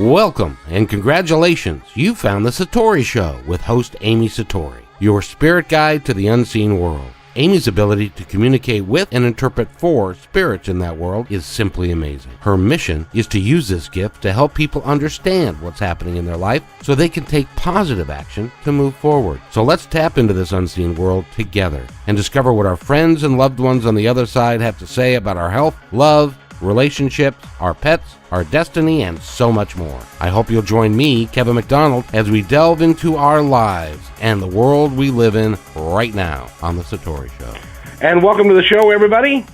Welcome and congratulations. You found the Satori Show with host Amy Satori, your spirit guide to the unseen world. Amy's ability to communicate with and interpret for spirits in that world is simply amazing. Her mission is to use this gift to help people understand what's happening in their life so they can take positive action to move forward. So let's tap into this unseen world together and discover what our friends and loved ones on the other side have to say about our health, love, relationships, our pets, our destiny, and so much more. I hope you'll join me, Kevin McDonald, as we delve into our lives and the world we live in right now on The Satori Show. And welcome to the show, everybody.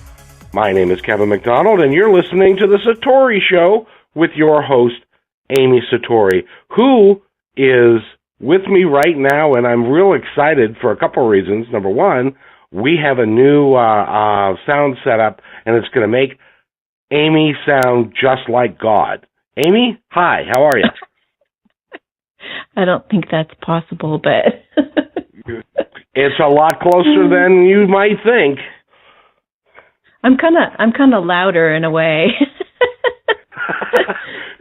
My name is Kevin McDonald, and you're listening to The Satori Show with your host, Amy Satori, who is with me right now, and I'm real excited for a couple of reasons. Number one, we have a new sound setup, and it's going to make Amy sound just like God. Amy, hi, how are you? I don't think that's possible, but it's a lot closer than you might think. I'm kind of louder in a way.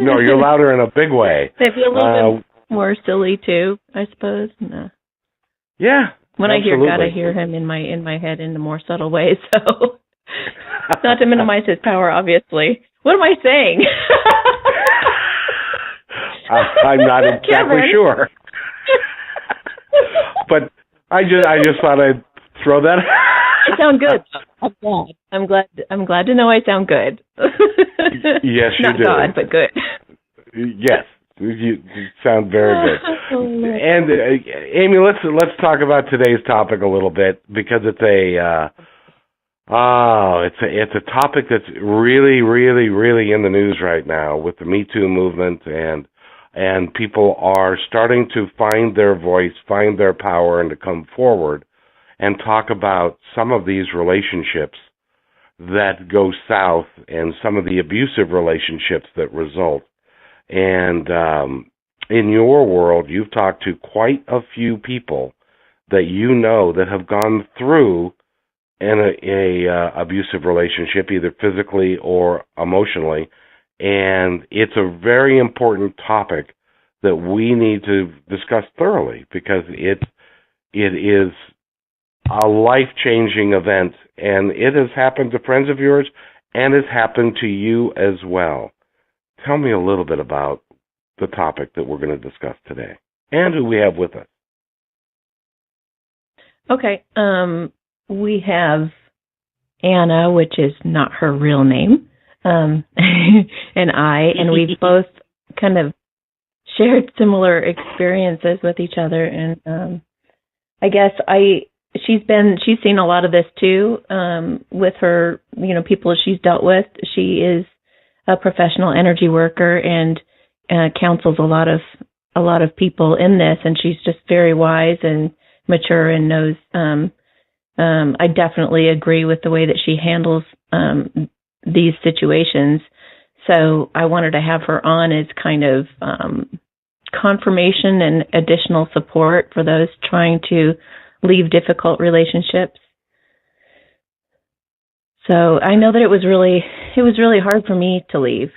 No, you're louder in a big way. Maybe a little bit more silly too, I suppose. No. Yeah. When absolutely. I hear him in my head in a more subtle way, so not to minimize his power, obviously. What am I saying? I'm not exactly sure. But I just thought I'd throw that. I sound good. I'm glad to know I sound good. Yes, you not do. God, but good. Yes, you sound very good. And Amy, let's talk about today's topic a little bit because it's it's a topic that's really, really, really in the news right now with the Me Too movement, and people are starting to find their voice, find their power, and to come forward and talk about some of these relationships that go south and some of the abusive relationships that result. And in your world, you've talked to quite a few people that you know that have gone through a abusive relationship, either physically or emotionally, and it's a very important topic that we need to discuss thoroughly because it is a life-changing event, and it has happened to friends of yours, and it's happened to you as well. Tell me a little bit about the topic that we're going to discuss today, and who we have with us. Okay, we have Anna, which is not her real name, and we've both kind of shared similar experiences with each other, and I guess she's seen a lot of this too, with her, people she's dealt with. She is a professional energy worker and counsels a lot of people in this, and she's just very wise and mature and knows. I definitely agree with the way that she handles these situations. So I wanted to have her on as kind of confirmation and additional support for those trying to leave difficult relationships. So I know that it was really hard for me to leave.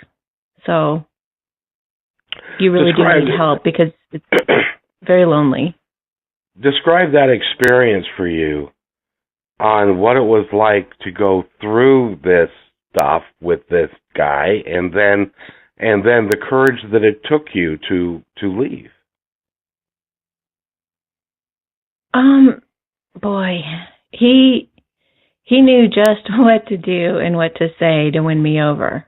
So you really do need help because it's very lonely. Describe that experience for you on what it was like to go through this stuff with this guy, and then the courage that it took you to leave. Boy, he knew just what to do and what to say to win me over.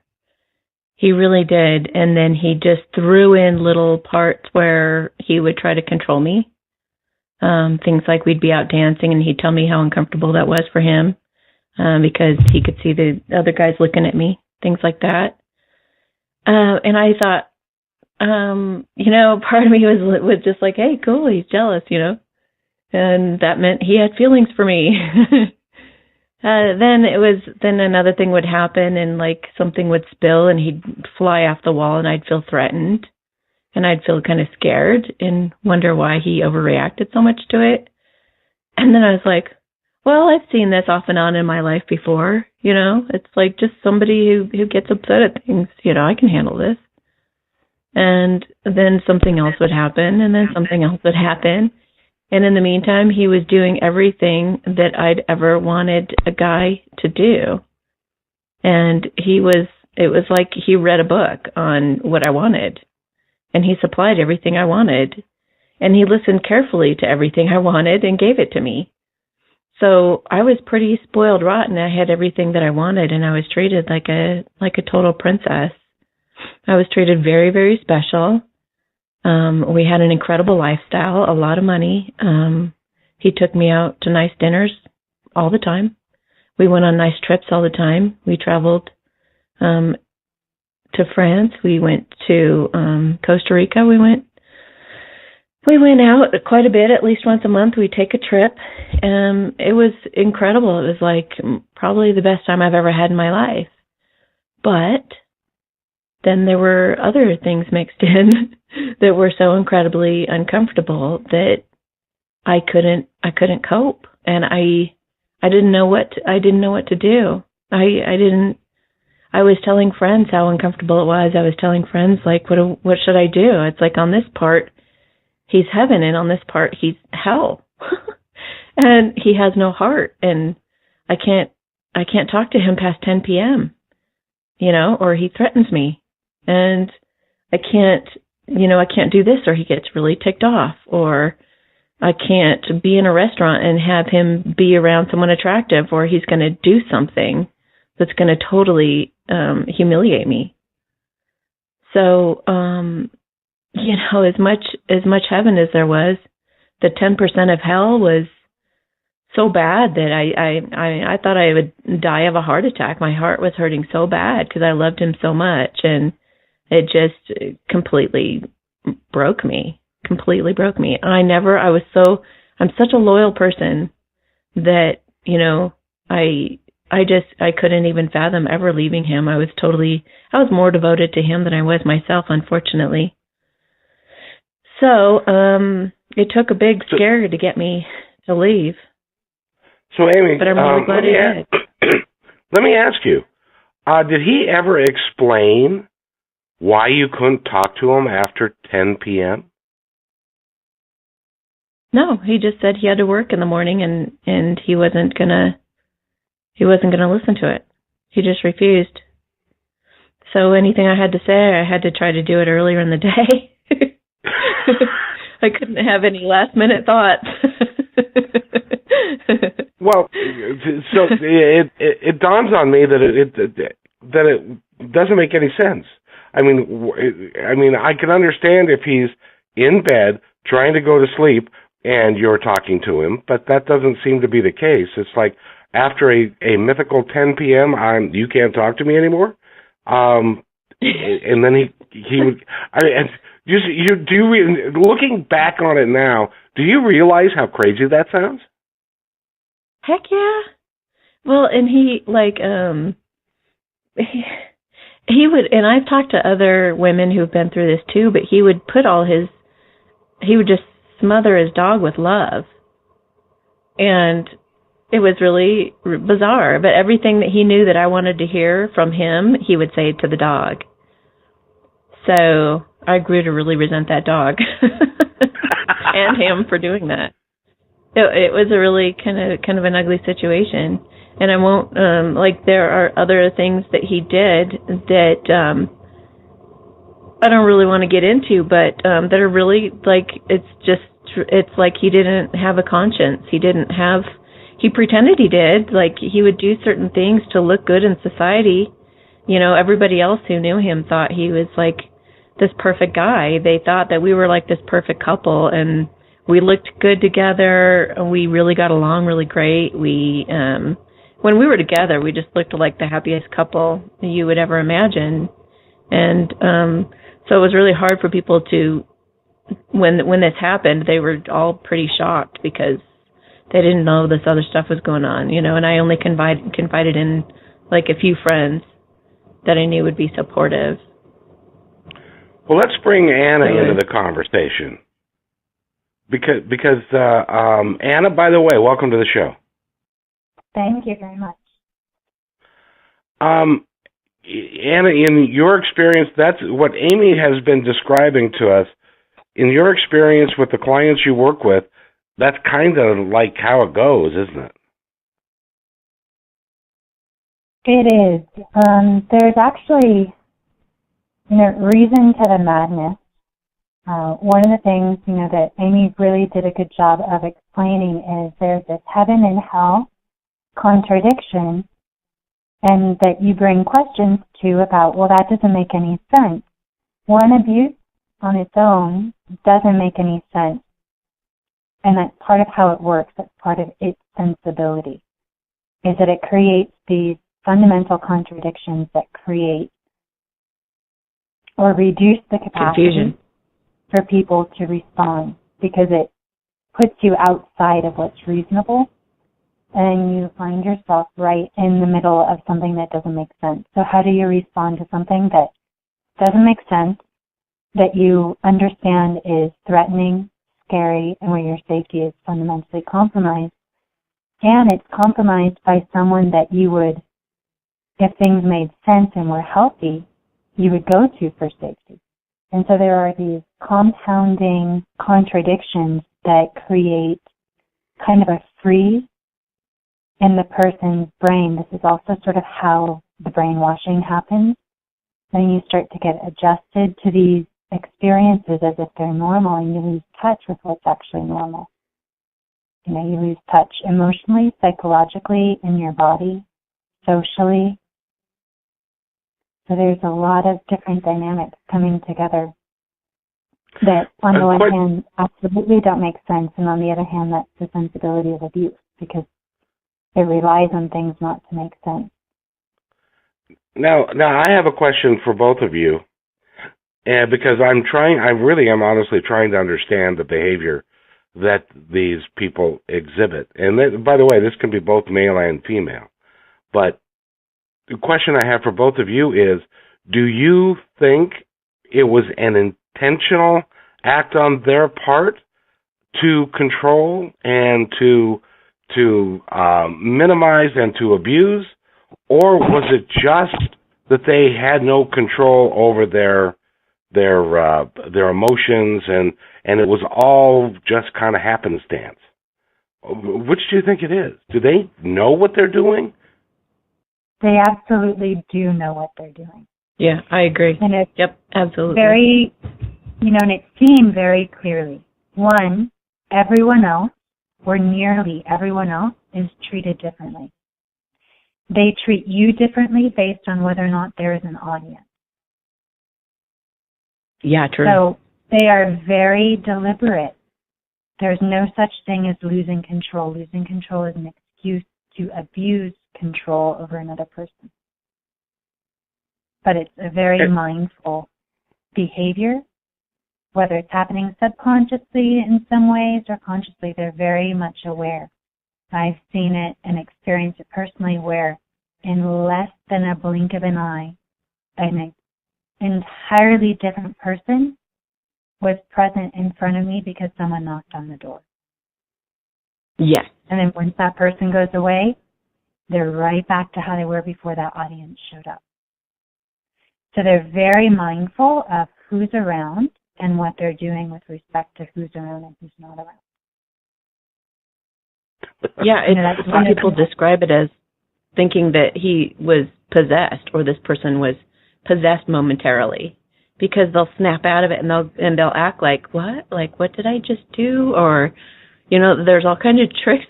He really did, and then he just threw in little parts where he would try to control me. Things like we'd be out dancing and he'd tell me how uncomfortable that was for him because he could see the other guys looking at me, things like that. And I thought, part of me was just like, hey, cool, he's jealous, and that meant he had feelings for me. Then another thing would happen and like something would spill and he'd fly off the wall and I'd feel threatened. And I'd feel kind of scared and wonder why he overreacted so much to it. And then I was like, well, I've seen this off and on in my life before. It's like just somebody who gets upset at things. I can handle this. And then something else would happen, and then something else would happen. And in the meantime, he was doing everything that I'd ever wanted a guy to do. And it was like he read a book on what I wanted. And he supplied everything I wanted. And he listened carefully to everything I wanted and gave it to me. So I was pretty spoiled rotten. I had everything that I wanted, and I was treated like a total princess. I was treated very, very special. We had an incredible lifestyle, a lot of money. He took me out to nice dinners all the time. We went on nice trips all the time. We traveled to France. We went to Costa Rica. We went out quite a bit, at least once a month. We'd take a trip. It was incredible. It was like probably the best time I've ever had in my life. But then there were other things mixed in that were so incredibly uncomfortable that I couldn't cope, and I didn't know what to do. I was telling friends how uncomfortable it was. I was telling friends, like, what should I do? It's like, on this part he's heaven, and on this part he's hell. And he has no heart, and I can't talk to him past 10 p.m., or he threatens me. And I can't do this, or he gets really ticked off, or I can't be in a restaurant and have him be around someone attractive, or he's going to do something that's going to totally humiliate me. So, as much heaven as there was, the 10% of hell was so bad that I thought I would die of a heart attack. My heart was hurting so bad because I loved him so much, and it just completely broke me. I'm such a loyal person that, I couldn't even fathom ever leaving him. I was more devoted to him than I was myself, unfortunately. So, it took a big scare to get me to leave. So, Amy, but I'm really glad he did. Let me ask you, did he ever explain why you couldn't talk to him after 10 p.m.? No, he just said he had to work in the morning, and he wasn't gonna listen to it. He just refused. So anything I had to say, I had to try to do it earlier in the day. I couldn't have any last minute thoughts. Well, so it dawns on me that it doesn't make any sense. I mean, I can understand if he's in bed trying to go to sleep and you're talking to him, but that doesn't seem to be the case. It's like after a mythical 10 p.m., you can't talk to me anymore. And then he would. Looking back on it now, do you realize how crazy that sounds? Heck yeah. Well, and he would, and I've talked to other women who've been through this too, but he would just smother his dog with love. And it was really bizarre, but everything that he knew that I wanted to hear from him, he would say to the dog. So I grew to really resent that dog and him for doing that. It was a really kind of an ugly situation. And I won't, there are other things that he did that I don't really want to get into, but that are really, it's like he didn't have a conscience. He pretended he did. Like, he would do certain things to look good in society. Everybody else who knew him thought he was like this perfect guy. They thought that we were like this perfect couple, and we looked good together. We really got along really great. When we were together, we just looked like the happiest couple you would ever imagine. And so it was really hard for people to, when this happened, they were all pretty shocked because they didn't know this other stuff was going on, and I only confided in like a few friends that I knew would be supportive. Well, let's bring Anna into the conversation. Because Anna, by the way, welcome to the show. Thank you very much. Anna, in your experience, that's what Amy has been describing to us. In your experience with the clients you work with, that's kind of like how it goes, isn't it? It is. There's actually, reason to the madness. One of the things, that Amy really did a good job of explaining is there's this heaven and hell contradiction, and that you bring questions to about, well, that doesn't make any sense. One abuse on its own doesn't make any sense. And that's part of how it works. That's part of its sensibility, is that it creates these fundamental contradictions that create or reduce the capacity Confusion for people to respond, because it puts you outside of what's reasonable, and you find yourself right in the middle of something that doesn't make sense. So how do you respond to something that doesn't make sense, that you understand is threatening, scary, and where your safety is fundamentally compromised? And it's compromised by someone that you would, if things made sense and were healthy, you would go to for safety. And so there are these compounding contradictions that create kind of a freeze in the person's brain. This is also sort of how the brainwashing happens. Then you start to get adjusted to these experiences as if they're normal, and you lose touch with what's actually normal. You lose touch emotionally, psychologically, in your body, socially. So there's a lot of different dynamics coming together that, on the one hand, absolutely don't make sense, and on the other hand, that's the sensibility of abuse, because it relies on things not to make sense. Now I have a question for both of you, because I really am honestly trying to understand the behavior that these people exhibit. And by the way, this can be both male and female. But the question I have for both of you is, do you think it was an intentional act on their part to control and to minimize and to abuse, or was it just that they had no control over their emotions and it was all just kind of happenstance? Which do you think it is? Do they know what they're doing? They absolutely do know what they're doing. Yeah, I agree. And it's absolutely very, and it's seen very clearly. One, everyone else, or nearly everyone else, is treated differently. They treat you differently based on whether or not there is an audience. Yeah, true. So they are very deliberate. There's no such thing as losing control. Losing control is an excuse to abuse control over another person. But it's a very mindful behavior, whether it's happening subconsciously in some ways or consciously. They're very much aware. I've seen it and experienced it personally, where in less than a blink of an eye, an entirely different person was present in front of me because someone knocked on the door. Yes. And then once that person goes away, they're right back to how they were before that audience showed up. So they're very mindful of who's around and what they're doing with respect to who's around and who's not around. Yeah, some people describe it as thinking that he was possessed, or this person was possessed momentarily, because they'll snap out of it and they'll act like, what? Like, what did I just do? Or, there's all kinds of tricks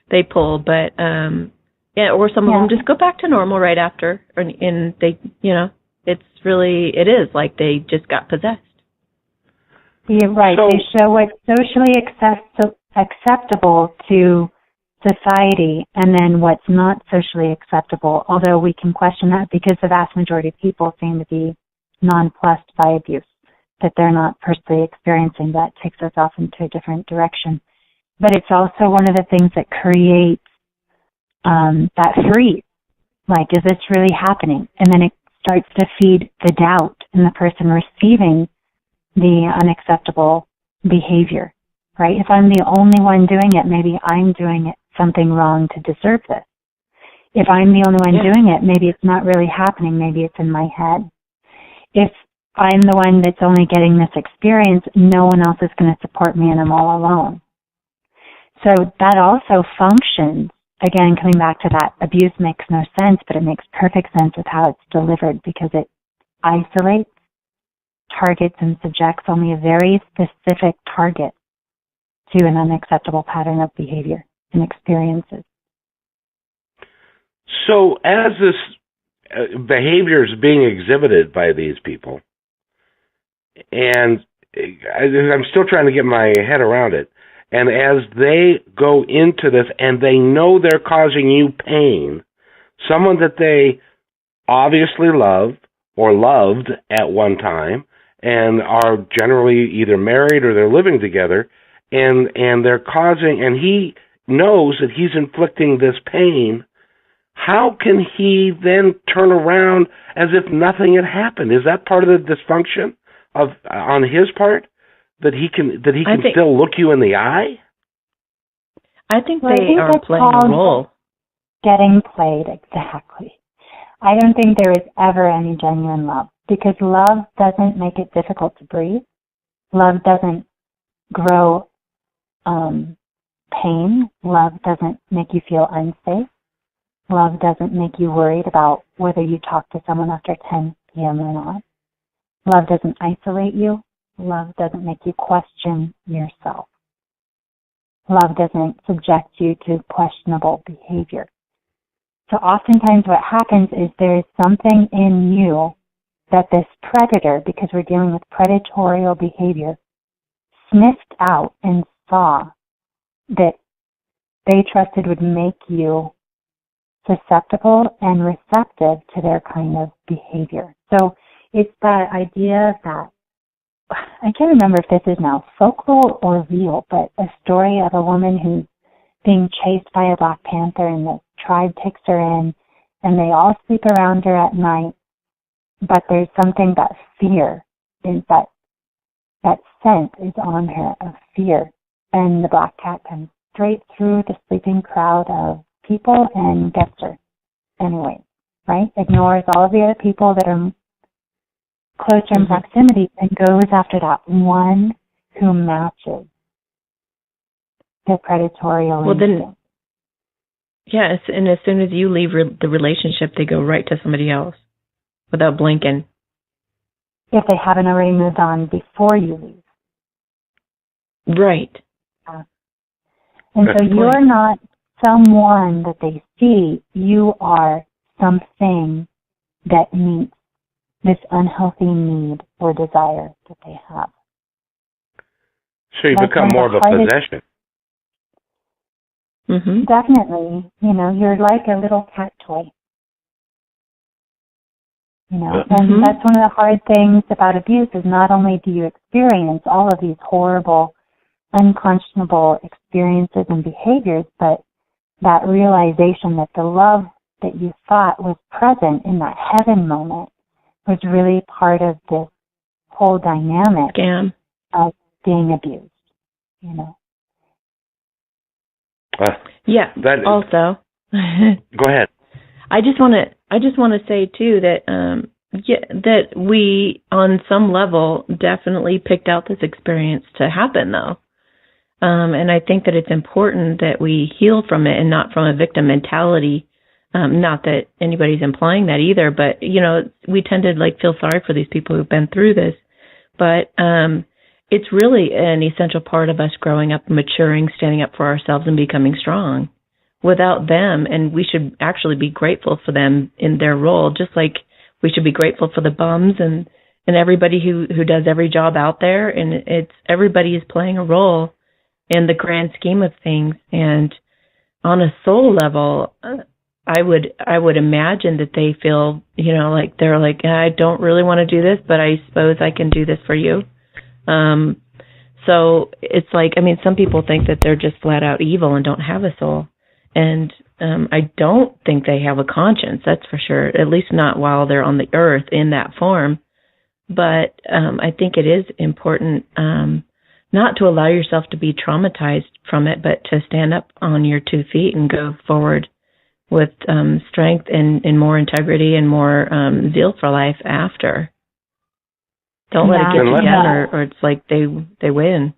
they pull, but or some of them just go back to normal right after, and they, it is like they just got possessed. You're right. So, they show what's socially acceptable to society, and then what's not socially acceptable, although we can question that because the vast majority of people seem to be nonplussed by abuse, that they're not personally experiencing. That takes us off into a different direction. But it's also one of the things that creates that freeze. Like, is this really happening? And then it starts to feed the doubt in the person receiving the unacceptable behavior, right? If I'm the only one doing it, maybe I'm doing something wrong to deserve this. If I'm the only one doing it, maybe it's not really happening. Maybe it's in my head. If I'm the one that's only getting this experience, no one else is going to support me and I'm all alone. So that also functions, again, coming back to that abuse makes no sense, but it makes perfect sense with how it's delivered because it isolates, targets, and subjects only a very specific target to an unacceptable pattern of behavior and experiences. So as this behavior is being exhibited by these people, and I'm still trying to get my head around it, and as they go into this and they know they're causing you pain, someone that they obviously love or loved at one time and are generally either married or they're living together, and they're causing, and he knows that he's inflicting this pain, how can he then turn around as if nothing had happened? Is that part of the dysfunction on his part? That he can still look you in the eye? I think they are playing a role. Getting played, exactly. I don't think there is ever any genuine love because love doesn't make it difficult to breathe. Love doesn't grow pain. Love doesn't make you feel unsafe. Love doesn't make you worried about whether you talk to someone after 10 p.m. or not. Love doesn't isolate you. Love doesn't make you question yourself. Love doesn't subject you to questionable behavior. So oftentimes what happens is there is something in you that this predator, because we're dealing with predatorial behavior, sniffed out and saw that they trusted would make you susceptible and receptive to their kind of behavior. So it's that idea that, I can't remember if this is now folklore or real, but a story of a woman who's being chased by a Black Panther and the tribe takes her in and they all sleep around her at night, but there's something that fear is that scent is on her of fear. And the black cat comes straight through the sleeping crowd of people and gets her anyway, right? Ignores all of the other people that are closer in proximity and goes after that one who matches the predatorial instinct. Yes, and as soon as you leave the relationship, they go right to somebody else without blinking. If they haven't already moved on before you leave. Right. And so you're not someone that they see, you are something that meets this unhealthy need or desire that they have. So you become more of a possession. Mm-hmm. Definitely. You know, you're like a little cat toy. You know, and that's one of the hard things about abuse is not only do you experience all of these horrible, unconscionable experiences and behaviors, but that realization that the love that you thought was present in that heaven moment was really part of this whole dynamic of being abused, you know. Also. Go ahead. I just want to say too that that we on some level definitely picked out this experience to happen though. And I think that it's important that we heal from it and not from a victim mentality. Not that anybody's implying that either, but, you know, we tend to feel sorry for these people who've been through this. But it's really an essential part of us growing up, maturing, standing up for ourselves and becoming strong. Without them, and we should actually be grateful for them in their role, just like we should be grateful for the bums and everybody who does every job out there. And everybody is playing a role in the grand scheme of things. And on a soul level, I would imagine that they feel, you know, like they're like, I don't really want to do this, but I suppose I can do this for you. So it's like, I mean, some people think that they're just flat out evil and don't have a soul. And I don't think they have a conscience, that's for sure, at least not while they're on the earth in that form. But I think it is important not to allow yourself to be traumatized from it, but to stand up on your 2 feet and go forward with strength and more integrity and more zeal for life after. Don't let it get you down, or it's like they win.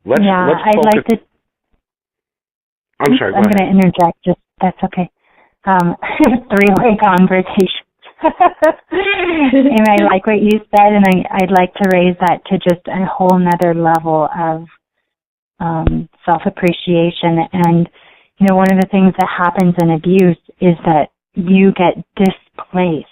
Let's I'd focus. like to. I'm sorry. I'm going to interject. That's okay. Three-way conversation. And I like what you said, and I'd like to raise that to just a whole nother level of self-appreciation. And, you know, one of the things that happens in abuse is that you get displaced.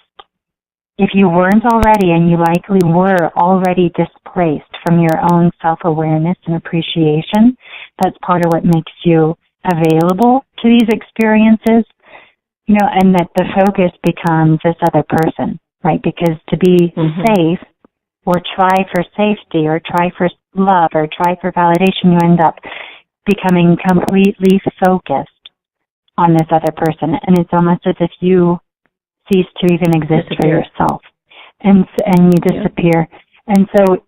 If you weren't already, and you likely were already displaced from your own self-awareness and appreciation, that's part of what makes you available to these experiences, you know, and that the focus becomes this other person, right? Because to be safe, or try for safety, or try for love, or try for validation, you end up becoming completely focused on this other person. And it's almost as if you cease to even exist for yourself, and you disappear. And so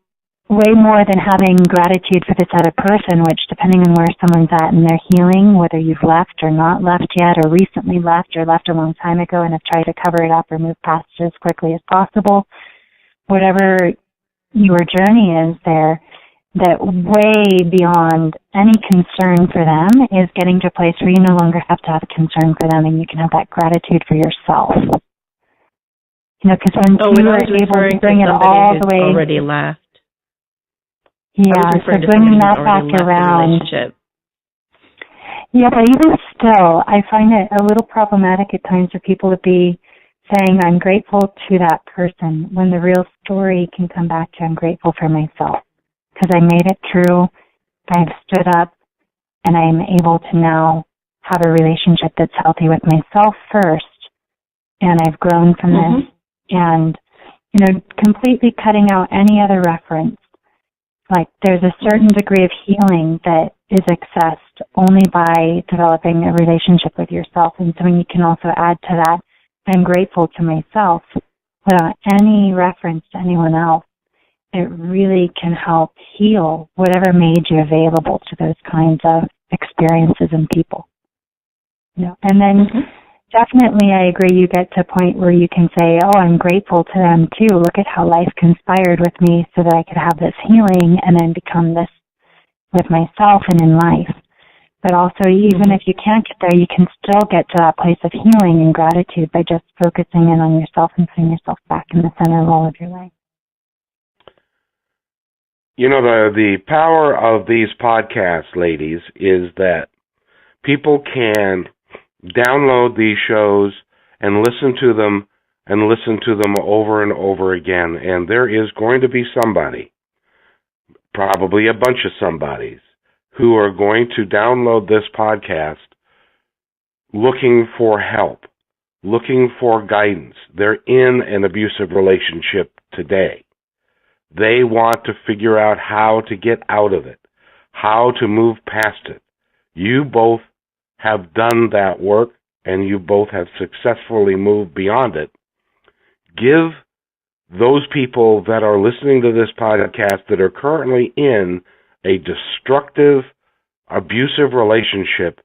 way more than having gratitude for this other person, which depending on where someone's at in their healing, whether you've left or not left yet, or recently left or left a long time ago and have tried to cover it up or move past it as quickly as possible, whatever your journey is there, that way beyond any concern for them is getting to a place where you no longer have to have a concern for them, and you can have that gratitude for yourself. You know, because when you are able to bring it all the way... already left. Yeah, so bringing that back around. Yeah, but even still, I find it a little problematic at times for people to be saying, I'm grateful to that person, when the real story can come back to, I'm grateful for myself. Because I made it through, I've stood up, and I am able to now have a relationship that's healthy with myself first, and I've grown from this, and, you know, completely cutting out any other reference. Like, there's a certain degree of healing that is accessed only by developing a relationship with yourself. And so when you can also add to that, I'm grateful to myself, without any reference to anyone else, it really can help heal whatever made you available to those kinds of experiences and people. You know, and then definitely I agree, you get to a point where you can say, oh, I'm grateful to them too. Look at how life conspired with me so that I could have this healing and then become this with myself and in life. But also, even if you can't get there, you can still get to that place of healing and gratitude by just focusing in on yourself and putting yourself back in the center of all of your life. You know, the power of these podcasts, ladies, is that people can download these shows and listen to them over and over again. And there is going to be somebody, probably a bunch of somebodies, who are going to download this podcast looking for help, looking for guidance. They're in an abusive relationship today. They want to figure out how to get out of it, how to move past it. You both have done that work, and you both have successfully moved beyond it. Give those people that are listening to this podcast that are currently in a destructive, abusive relationship,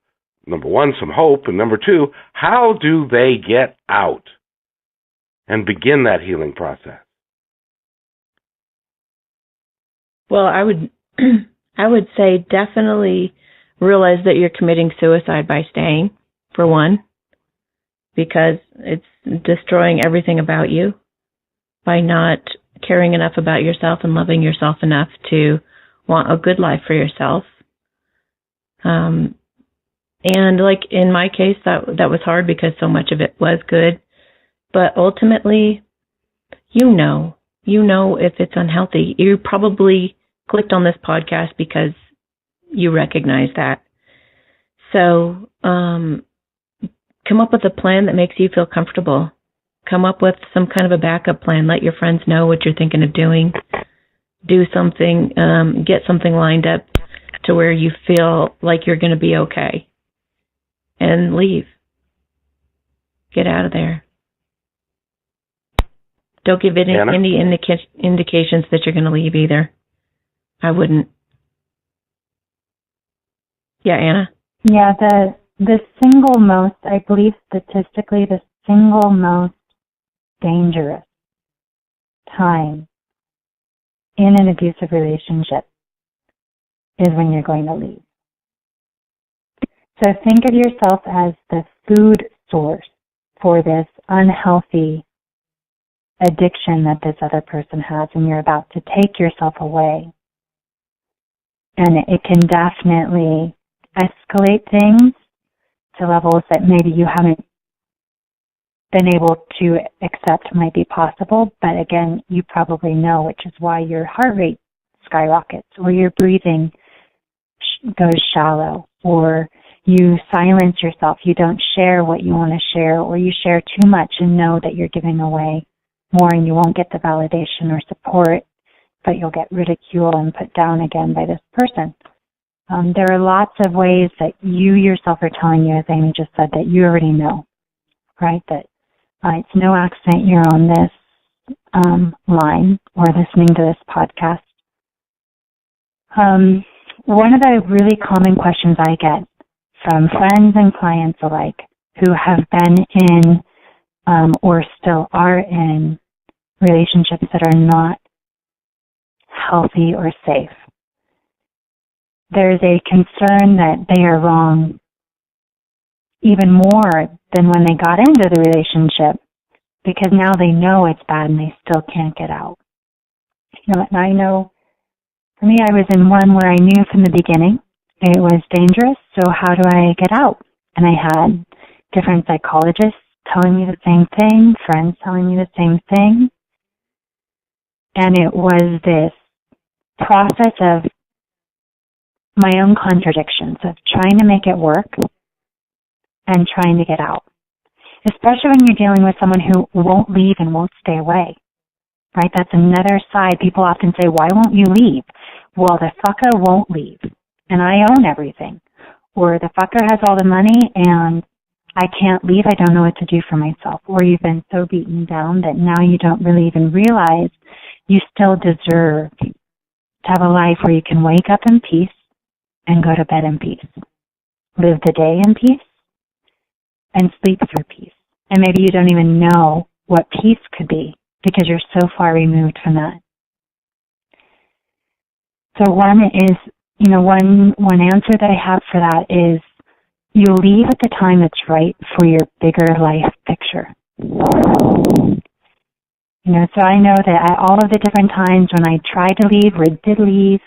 number one, some hope, and number two, how do they get out and begin that healing process? Well, I would say definitely realize that you're committing suicide by staying, for one, because it's destroying everything about you by not caring enough about yourself and loving yourself enough to want a good life for yourself. And like in my case, that was hard because so much of it was good. But ultimately, you know if it's unhealthy. You probably clicked on this podcast because you recognize that. So come up with a plan that makes you feel comfortable. Come up with some kind of a backup plan. Let your friends know what you're thinking of doing. Do something, get something lined up to where you feel like you're going to be okay. And leave. Get out of there. Don't give it any indications that you're going to leave either. I wouldn't. Yeah, Anna? Yeah, I believe statistically, the single most dangerous time in an abusive relationship is when you're going to leave. So think of yourself as the food source for this unhealthy addiction that this other person has, and you're about to take yourself away. And it can definitely escalate things to levels that maybe you haven't been able to accept might be possible. But again, you probably know, which is why your heart rate skyrockets, or your breathing goes shallow, or you silence yourself. You don't share what you want to share, or you share too much and know that you're giving away more and you won't get the validation or support, but you'll get ridiculed and put down again by this person. There are lots of ways that you yourself are telling you, as Amy just said, that you already know, right? That it's no accident you're on this line or listening to this podcast. One of the really common questions I get from friends and clients alike who have been in or still are in relationships that are not healthy or safe. There's a concern that they are wrong even more than when they got into the relationship, because now they know it's bad and they still can't get out. And I know, for me, I was in one where I knew from the beginning it was dangerous, so how do I get out? And I had different psychologists telling me the same thing, friends telling me the same thing. And it was this process of my own contradictions, of trying to make it work and trying to get out. Especially when you're dealing with someone who won't leave and won't stay away, right? That's another side. People often say, why won't you leave? Well, the fucker won't leave, and I own everything. Or the fucker has all the money, and I can't leave. I don't know what to do for myself. Or you've been so beaten down that now you don't really even realize you still deserve to have a life where you can wake up in peace and go to bed in peace. Live the day in peace and sleep through peace. And maybe you don't even know what peace could be because you're so far removed from that. So one answer that I have for that is you leave at the time that's right for your bigger life picture. So I know that at all of the different times when I tried to leave or did leave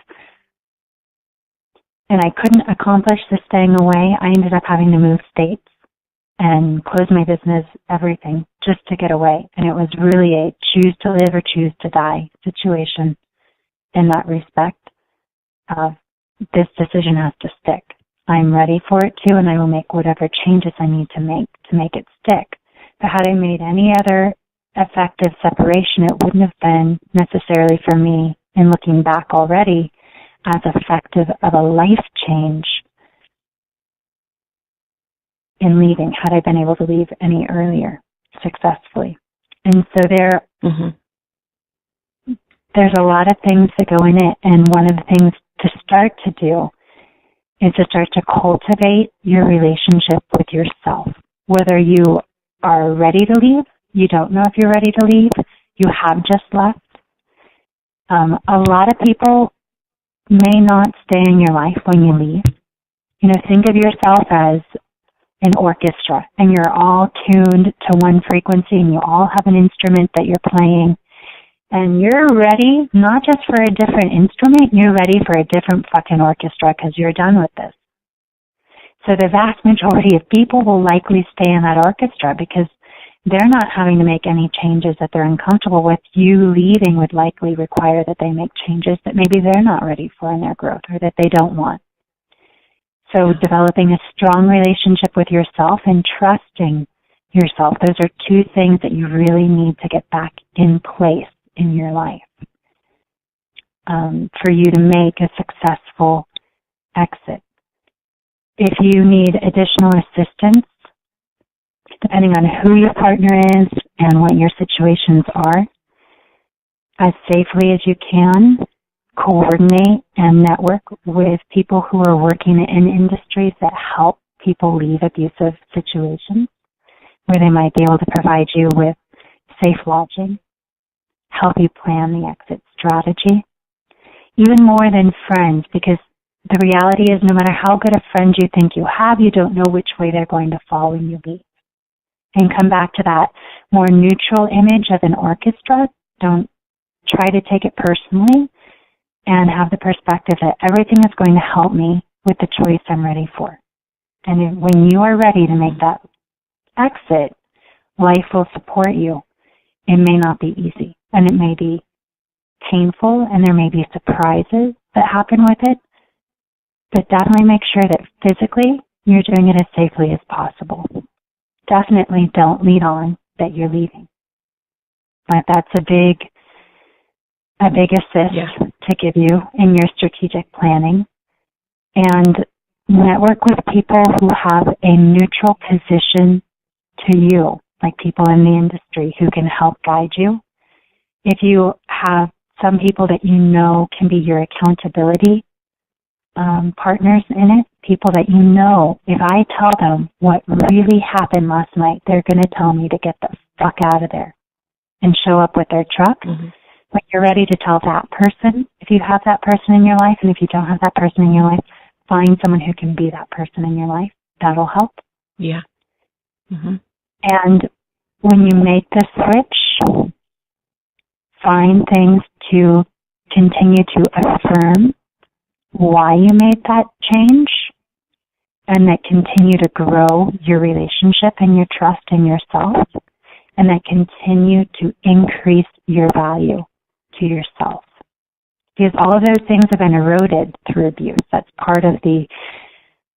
and I couldn't accomplish the staying away, I ended up having to move states and close my business, everything, just to get away. And it was really a choose to live or choose to die situation in that respect of this decision has to stick. I'm ready for it too, and I will make whatever changes I need to make it stick. But had I made any other effective separation, it wouldn't have been necessarily for me, in looking back already, as effective of a life change in leaving, had I been able to leave any earlier successfully. And so there's a lot of things that go in it, and one of the things to start to do is to start to cultivate your relationship with yourself. Whether you are ready to leave, you don't know if you're ready to leave, you have just left. A lot of people may not stay in your life when you leave. Think of yourself as an orchestra, and you're all tuned to one frequency, and you all have an instrument that you're playing, and you're ready, not just for a different instrument, you're ready for a different fucking orchestra because you're done with this. So the vast majority of people will likely stay in that orchestra because they're not having to make any changes that they're uncomfortable with. You leaving would likely require that they make changes that maybe they're not ready for in their growth or that they don't want. So developing a strong relationship with yourself and trusting yourself, those are two things that you really need to get back in place in your life for you to make a successful exit. If you need additional assistance, depending on who your partner is and what your situations are, as safely as you can, coordinate and network with people who are working in industries that help people leave abusive situations, where they might be able to provide you with safe lodging, help you plan the exit strategy, even more than friends, because the reality is no matter how good a friend you think you have, you don't know which way they're going to fall when you leave. And come back to that more neutral image of an orchestra. Don't try to take it personally, and have the perspective that everything is going to help me with the choice I'm ready for. And when you are ready to make that exit, life will support you. It may not be easy, and it may be painful, and there may be surprises that happen with it, but definitely make sure that physically you're doing it as safely as possible. Definitely don't lead on that you're leaving. But that's a big assist to give you in your strategic planning. And network with people who have a neutral position to you, like people in the industry who can help guide you. If you have some people that you know can be your accountability partners in it, people that you know, if I tell them what really happened last night, they're going to tell me to get the fuck out of there and show up with their truck. Mm-hmm. When you're ready to tell that person, if you have that person in your life, and if you don't have that person in your life, find someone who can be that person in your life. That'll help. Yeah. Mm-hmm. And when you make the switch, find things to continue to affirm why you made that change, and that continue to grow your relationship and your trust in yourself, and that continue to increase your value to yourself. Because all of those things have been eroded through abuse. That's part of the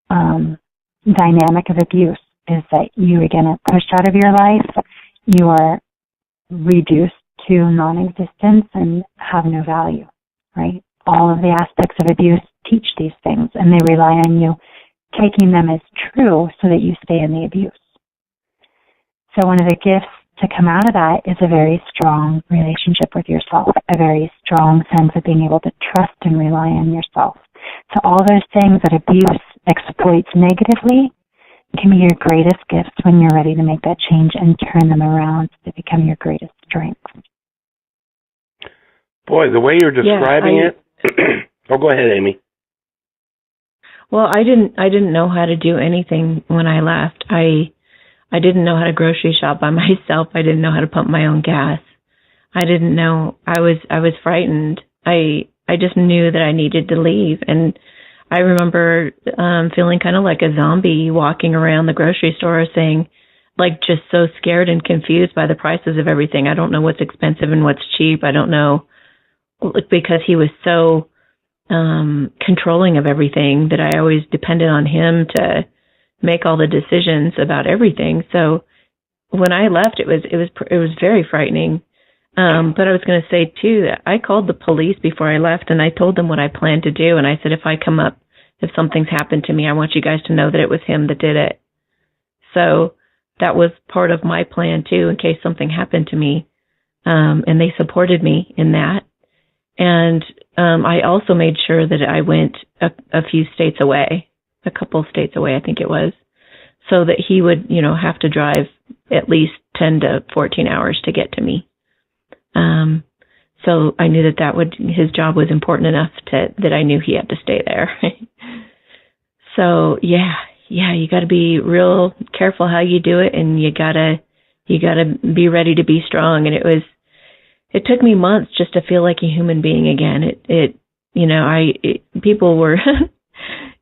dynamic of abuse, is that you are getting pushed out of your life, you are reduced to non-existence and have no value, right? All of the aspects of abuse teach these things, and they rely on you taking them as true so that you stay in the abuse. So one of the gifts to come out of that is a very strong relationship with yourself, a very strong sense of being able to trust and rely on yourself. So all those things that abuse exploits negatively can be your greatest gifts when you're ready to make that change and turn them around to become your greatest strength. Boy, the way you're describing it. Oh, go ahead, Amy. Well, I didn't know how to do anything when I left. I didn't know how to grocery shop by myself. I didn't know how to pump my own gas. I didn't know. I was frightened. I just knew that I needed to leave. And I remember feeling kind of like a zombie walking around the grocery store saying, like, just so scared and confused by the prices of everything. I don't know what's expensive and what's cheap. I don't know, because he was so controlling of everything that I always depended on him to make all the decisions about everything. So when I left, it was very frightening. But I was going to say too that I called the police before I left, and I told them what I planned to do. And I said, if something's happened to me, I want you guys to know that it was him that did it. So that was part of my plan too, in case something happened to me. And they supported me in that. And I also made sure that I went a few states away, a couple states away, I think it was, so that he would, have to drive at least 10 to 14 hours to get to me. So I knew that his job was important enough that I knew he had to stay there. So yeah, you got to be real careful how you do it, and you gotta be ready to be strong. And it took me months just to feel like a human being again. People were,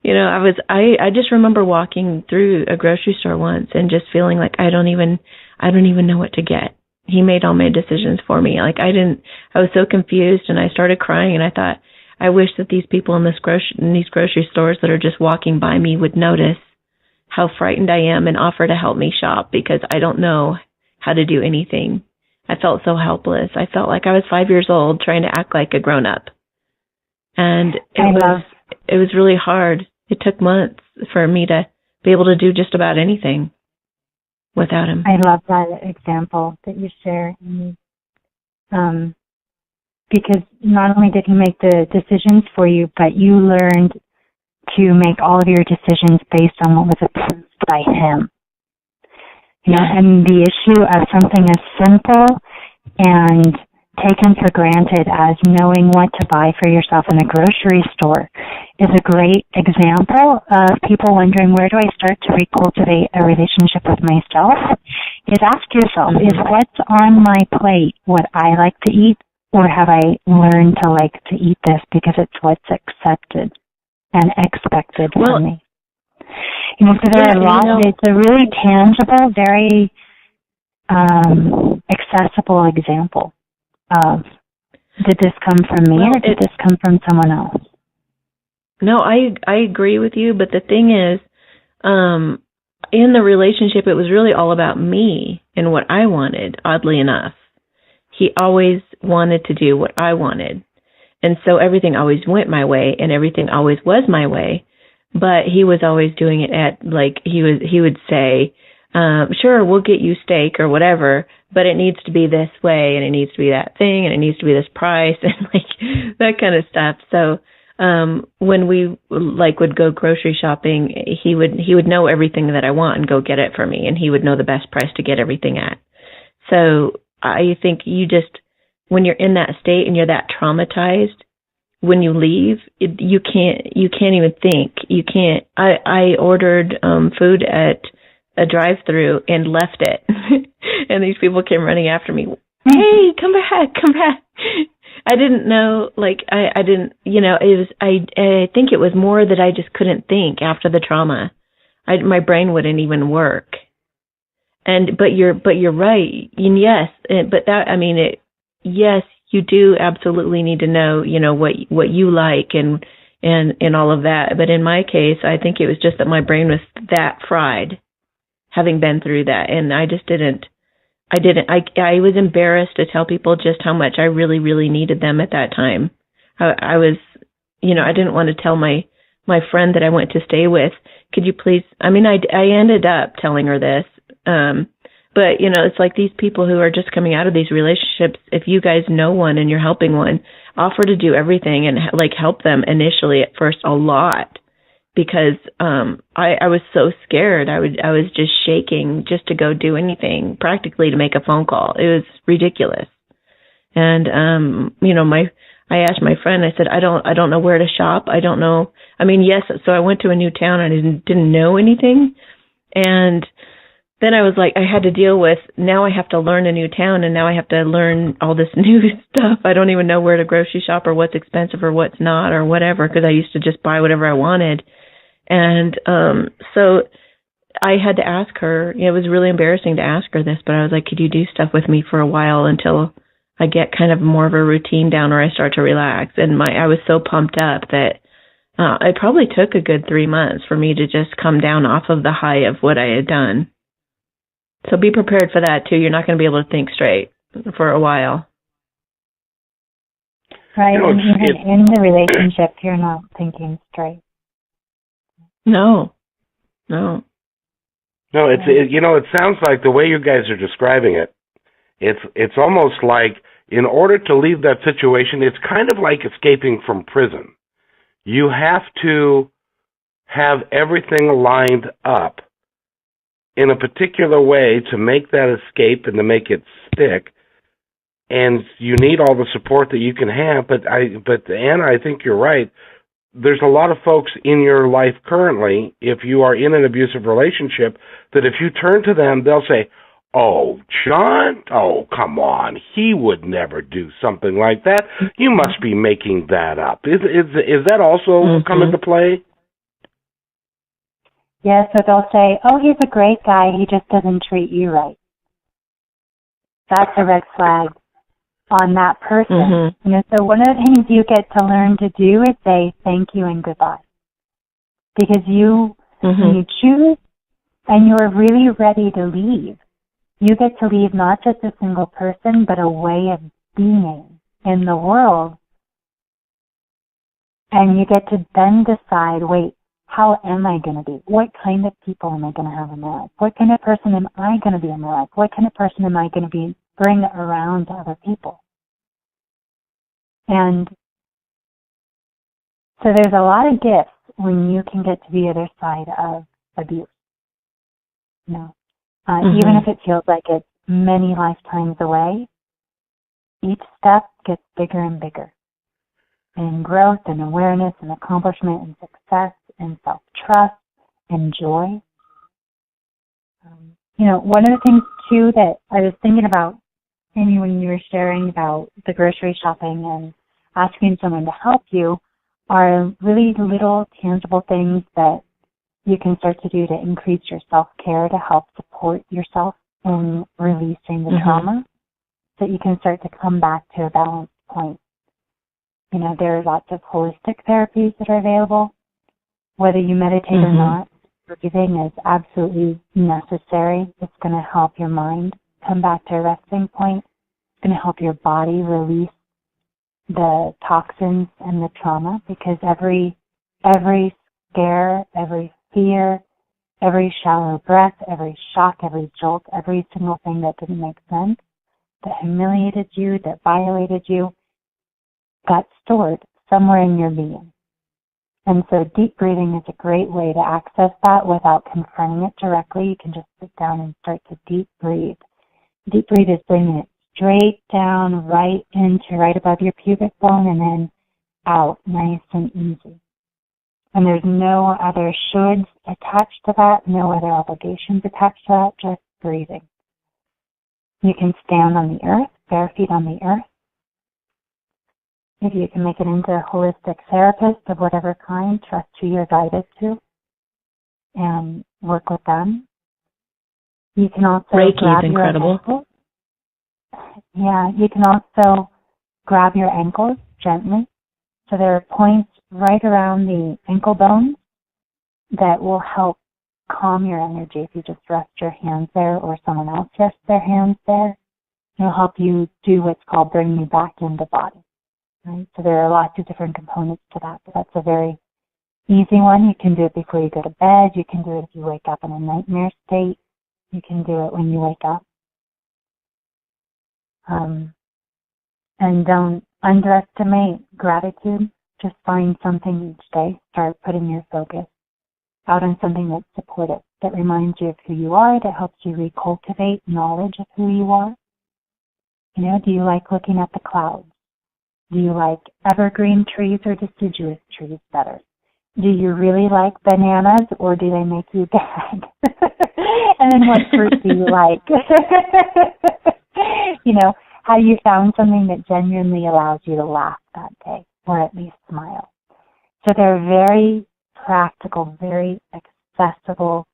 I just remember walking through a grocery store once and just feeling like I don't even know what to get. He made all my decisions for me. I was so confused, and I started crying, and I thought, I wish that these people in these grocery stores that are just walking by me would notice how frightened I am and offer to help me shop, because I don't know how to do anything. I felt so helpless. I felt like I was 5 years old trying to act like a grown-up. And it was really hard. It took months for me to be able to do just about anything without him. I love that example that you share. Because not only did he make the decisions for you, but you learned to make all of your decisions based on what was approved by him. You know, and the issue of something as simple and taken for granted as knowing what to buy for yourself in a grocery store is a great example of people wondering, where do I start to recultivate a relationship with myself? Is ask yourself, is what's on my plate what I like to eat, or have I learned to like to eat this because it's what's accepted and expected from me? You know, so there are lots, it's a really tangible, very accessible example of, did this come from me or did this come from someone else? No, I agree with you, but the thing is, in the relationship, it was really all about me and what I wanted, oddly enough. He always wanted to do what I wanted. And so everything always went my way and everything always was my way. But he was always doing it at, like, he would say, sure, we'll get you steak or whatever, but it needs to be this way and it needs to be that thing and it needs to be this price and like that kind of stuff. So when we like would go grocery shopping, he would know everything that I want and go get it for me, and he would know the best price to get everything at. So I think you just, when you're in that state and you're that traumatized, when you leave, you can't even think. You can't. I ordered food at a drive-through and left it, and these people came running after me. Hey, come back! I didn't know. Like I didn't. You know, it was. I think it was more that I just couldn't think after the trauma. My brain wouldn't even work. But you're right. And yes, but that, I mean, yes, you do absolutely need to know, you know, what you like and all of that. But in my case, I think it was just that my brain was that fried, having been through that, and I just didn't. I was embarrassed to tell people just how much I really, really needed them at that time. I was, you know, I didn't want to tell my friend that I went to stay with, could you please, I mean, I ended up telling her this, but, you know, it's like these people who are just coming out of these relationships, if you guys know one and you're helping one, offer to do everything and, like, help them initially at first a lot, because I was so scared. I was just shaking just to go do anything, practically to make a phone call. It was ridiculous. And, you know, I asked my friend, I said, I don't know where to shop. I don't know. I mean, yes, so I went to a new town and I didn't know anything. And then I was like, I had to deal with, now I have to learn a new town and now I have to learn all this new stuff. I don't even know where to grocery shop or what's expensive or what's not or whatever, because I used to just buy whatever I wanted. And so I had to ask her, it was really embarrassing to ask her this, but I was like, could you do stuff with me for a while until I get kind of more of a routine down or I start to relax? And I was so pumped up that it probably took a good 3 months for me to just come down off of the high of what I had done. So be prepared for that too. You're not going to be able to think straight for a while. Right, and even in the relationship, you're not thinking straight. No. No, it sounds like the way you guys are describing it, it's almost like in order to leave that situation, it's kind of like escaping from prison. You have to have everything lined up in a particular way to make that escape and to make it stick. And you need all the support that you can have. But Anna, I think you're right. There's a lot of folks in your life currently, if you are in an abusive relationship, that if you turn to them, they'll say, oh, John, oh, come on, he would never do something like that. You must be making that up. Is that also come into play? Yes, so they'll say, oh, he's a great guy, he just doesn't treat you right. That's a red flag on that person. You know, so one of the things you get to learn to do is say thank you and goodbye. Because you choose and you're really ready to leave. You get to leave not just a single person, but a way of being in the world. And you get to then decide, wait, how am I going to be? What kind of people am I going to have in my life? What kind of person am I going to be in my life? What kind of person am I going to bring around to other people? And so there's a lot of gifts when you can get to the other side of abuse. Even if it feels like it's many lifetimes away, each step gets bigger and bigger in growth and awareness and accomplishment and success and self-trust and joy. One of the things, too, that I was thinking about, Amy, when you were sharing about the grocery shopping and asking someone to help you, are really little tangible things that you can start to do to increase your self-care to help support yourself in releasing the trauma, so that you can start to come back to a balanced point. There are lots of holistic therapies that are available. Whether you meditate or not, breathing is absolutely necessary. It's going to help your mind come back to a resting point. It's going to help your body release the toxins and the trauma, because every scare, every fear, every shallow breath, every shock, every jolt, every single thing that didn't make sense, that humiliated you, that violated you, got stored somewhere in your being. And so deep breathing is a great way to access that without confronting it directly. You can just sit down and start to deep breathe. Deep breathe is bringing it straight down, right above your pubic bone, and then out, nice and easy. And there's no other shoulds attached to that, no other obligations attached to that, just breathing. You can stand on the earth, bare feet on the earth. If you can make it into a holistic therapist of whatever kind, trust who you're guided to and work with them. You can also Reiki is incredible. Ankles. Yeah, you can also grab your ankles gently. So there are points right around the ankle bones that will help calm your energy if you just rest your hands there, or someone else rests their hands there. It'll help you do what's called bring you back into body. Right? So there are lots of different components to that, but that's a very easy one. You can do it before you go to bed. You can do it if you wake up in a nightmare state. You can do it when you wake up. And don't underestimate gratitude. Just find something each day. Start putting your focus out on something that's supportive, that reminds you of who you are, that helps you recultivate knowledge of who you are. Do you like looking at the clouds? Do you like evergreen trees or deciduous trees better? Do you really like bananas, or do they make you gag? And then what fruit do you like? How you found something that genuinely allows you to laugh that day, or at least smile. So they're very practical, very accessible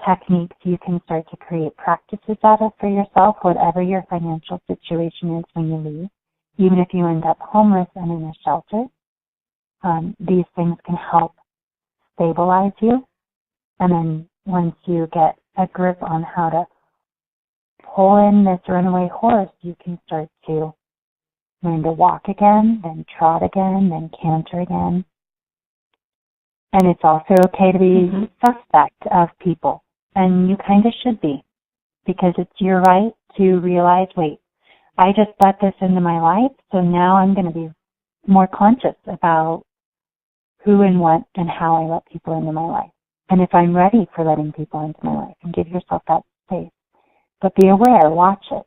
techniques you can start to create practices out of for yourself, whatever your financial situation is when you leave. Even if you end up homeless and in a shelter, these things can help stabilize you. And then once you get a grip on how to pull in this runaway horse, you can start to learn to walk again, then trot again, then canter again. And it's also okay to be suspect of people. And you kind of should be, because it's your right to realize, wait, I just let this into my life, so now I'm going to be more conscious about who and what and how I let people into my life. And if I'm ready for letting people into my life, and give yourself that space. But be aware, watch it.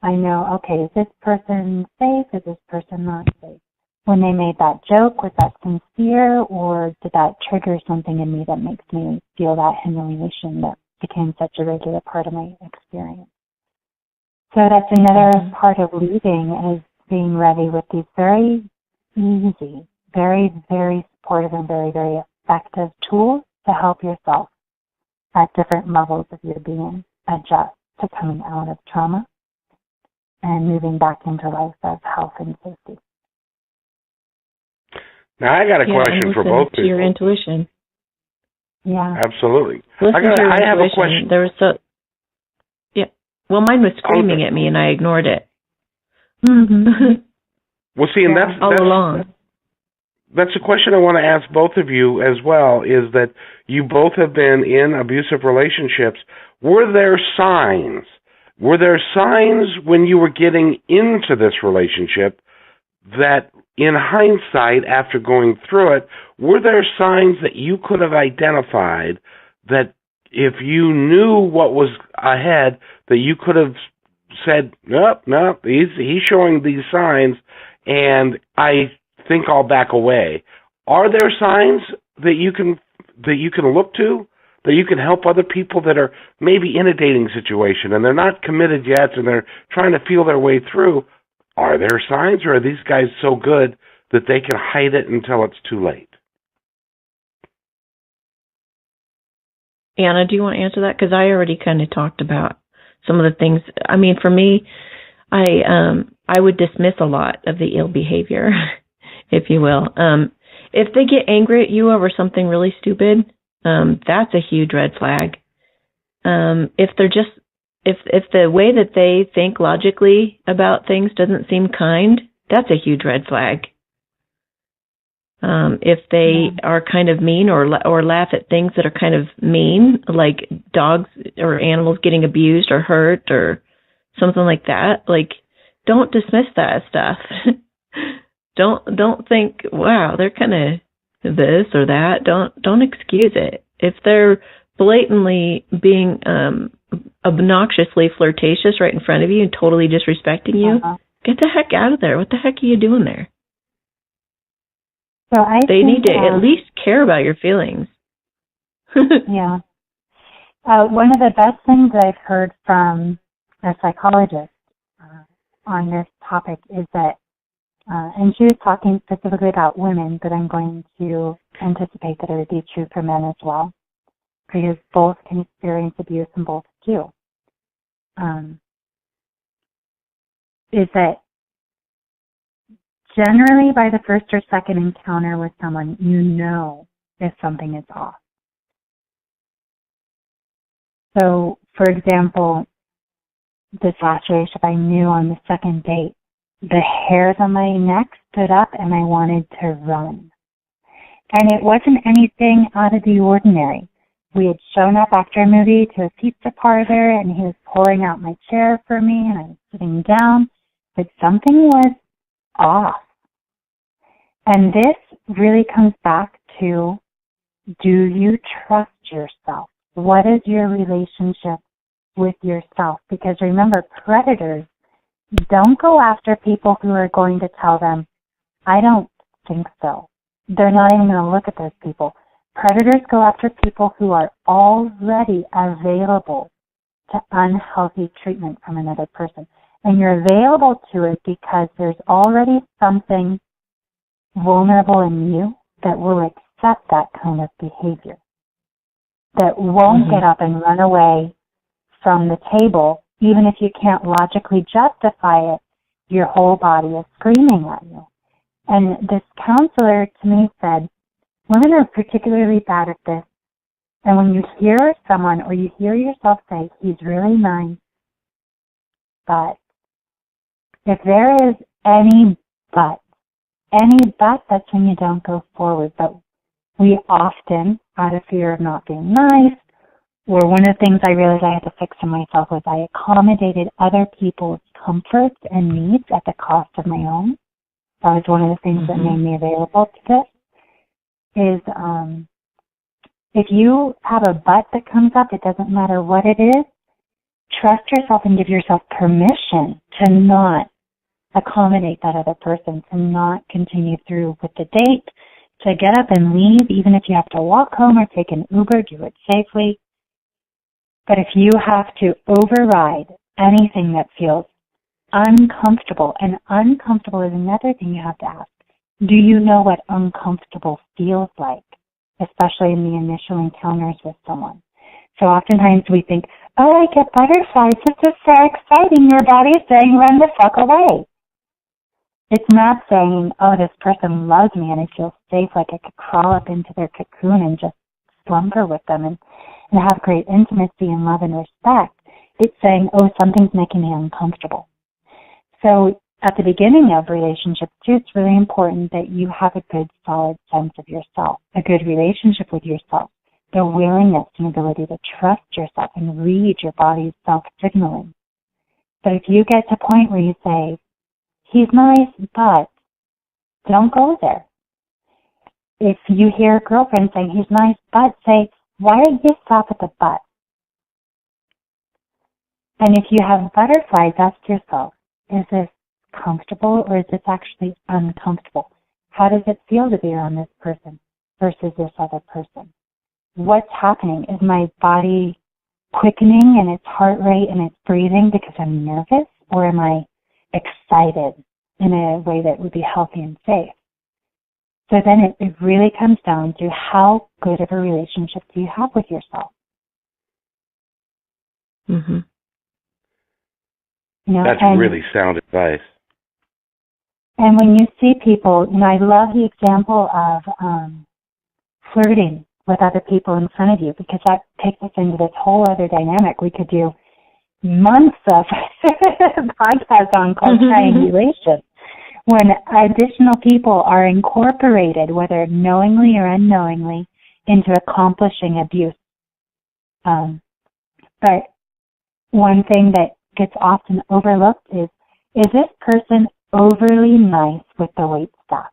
I know, okay, is this person safe? Is this person not safe? When they made that joke, was that sincere, or did that trigger something in me that makes me feel that humiliation that became such a regular part of my experience? So that's another part of leaving, is being ready with these very easy, very, very supportive and very, very effective tools to help yourself at different levels of your being adjust to coming out of trauma and moving back into life of health and safety. Now, I got a question for both people. Your intuition. Yeah. Absolutely. Listen to your I have intuition. a question. There was well, mine was screaming at me, and I ignored it. Well, see, and that's all along. That's a question I want to ask both of you as well, is that you both have been in abusive relationships. Were there signs? Were there signs when you were getting into this relationship that in hindsight, after going through it, were there signs that you could have identified that if you knew what was ahead, that you could have said, nope, he's showing these signs, and I think I'll back away? Are there signs that you can look to, that you can help other people that are maybe in a dating situation and they're not committed yet and they're trying to feel their way through? Are there signs, or are these guys so good that they can hide it until it's too late? Anna, do you want to answer that? Because I already kind of talked about some of the things. I mean, for me, I would dismiss a lot of the ill behavior, if you will. If they get angry at you over something really stupid, that's a huge red flag. If they're just if the way that they think logically about things doesn't seem kind, that's a huge red flag. If they are kind of mean or laugh at things that are kind of mean, like dogs or animals getting abused or hurt or something like that, like, don't dismiss that stuff. Don't think, wow, they're kind of this or that. Don't excuse it. If they're blatantly being obnoxiously flirtatious right in front of you and totally disrespecting you, get the heck out of there. What the heck are you doing there? So they need to at least care about your feelings. Yeah. One of the best things I've heard from a psychologist on this topic is that, and she was talking specifically about women, but I'm going to anticipate that it would be true for men as well, because both can experience abuse and both do, is that generally by the first or second encounter with someone, you know if something is off. So, for example, this last relationship, I knew on the second date, the hairs on my neck stood up and I wanted to run. And it wasn't anything out of the ordinary. We had shown up after a movie to a pizza parlor and he was pulling out my chair for me and I was sitting down, but something was off. And this really comes back to, do you trust yourself? What is your relationship with yourself? Because remember, predators don't go after people who are going to tell them, I don't think so. They're not even going to look at those people. Predators go after people who are already available to unhealthy treatment from another person. And you're available to it because there's already something vulnerable in you that will accept that kind of behavior, that won't get up and run away from the table, even if you can't logically justify it. Your whole body is screaming at you. And this counselor to me said, women are particularly bad at this. And when you hear someone or you hear yourself say, he's really nice, but if there is any but, that's when you don't go forward. But we often, out of fear of not being nice, or one of the things I realized I had to fix in myself was I accommodated other people's comforts and needs at the cost of my own. That was one of the things that made me available to this, is if you have a but that comes up, it doesn't matter what it is, trust yourself and give yourself permission to not accommodate that other person, to not continue through with the date, to get up and leave, even if you have to walk home or take an Uber, do it safely. But if you have to override anything that feels uncomfortable, and uncomfortable is another thing you have to ask, do you know what uncomfortable feels like, especially in the initial encounters with someone? So oftentimes we think, oh, I get butterflies, this is so exciting, your body's saying run the fuck away. It's not saying, oh, this person loves me and I feel safe, like I could crawl up into their cocoon and just slumber with them and have great intimacy and love and respect. It's saying, oh, something's making me uncomfortable. So at the beginning of relationships, too, it's really important that you have a good, solid sense of yourself, a good relationship with yourself, the willingness and ability to trust yourself and read your body's self-signaling. But if you get to a point where you say, he's nice, but don't go there. If you hear a girlfriend saying, he's nice, but say, why don't you stop at the but? And if you have butterflies, ask yourself, is this comfortable or is this actually uncomfortable? How does it feel to be around this person versus this other person? What's happening? Is my body quickening in its heart rate and its breathing because I'm nervous, or am I excited in a way that would be healthy and safe? So then it really comes down to how good of a relationship do you have with yourself? Mm-hmm. You know, That's really sound advice. And when you see people, you know, I love the example of flirting with other people in front of you, because that takes us into this whole other dynamic. We could do months of podcasts on called triangulation, when additional people are incorporated, whether knowingly or unknowingly, into accomplishing abuse. But one thing that gets often overlooked is this person overly nice with the wait staff?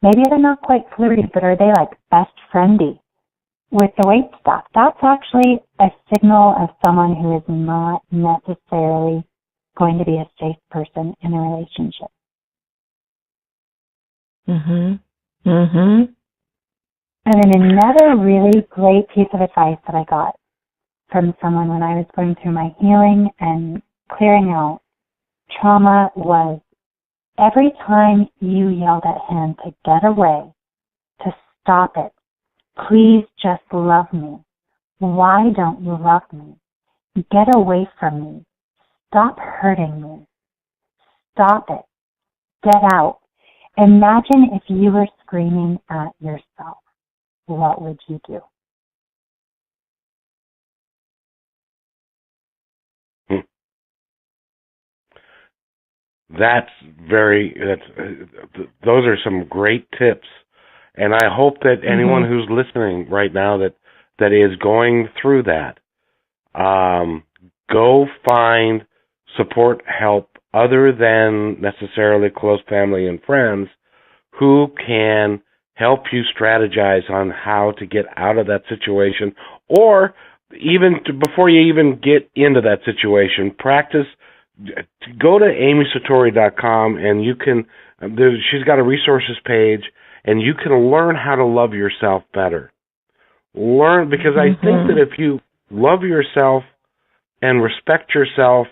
Maybe they're not quite flirty, but are they like best friendly with the wait staff? That's actually a signal of someone who is not necessarily going to be a safe person in a relationship. Mm-hmm. Mm-hmm. And then another really great piece of advice that I got from someone when I was going through my healing and clearing out trauma was, every time you yelled at him to get away, to stop it, please just love me. Why don't you love me? Get away from me. Stop hurting me. Stop it. Get out. Imagine if you were screaming at yourself. What would you do? Those are some great tips, and I hope that anyone who's listening right now that is going through that, go find support, help other than necessarily close family and friends who can help you strategize on how to get out of that situation, or even before you even get into that situation, practice. Go to amysatori.com and you can, she's got a resources page, and you can learn how to love yourself better. Because I think that if you love yourself and respect yourself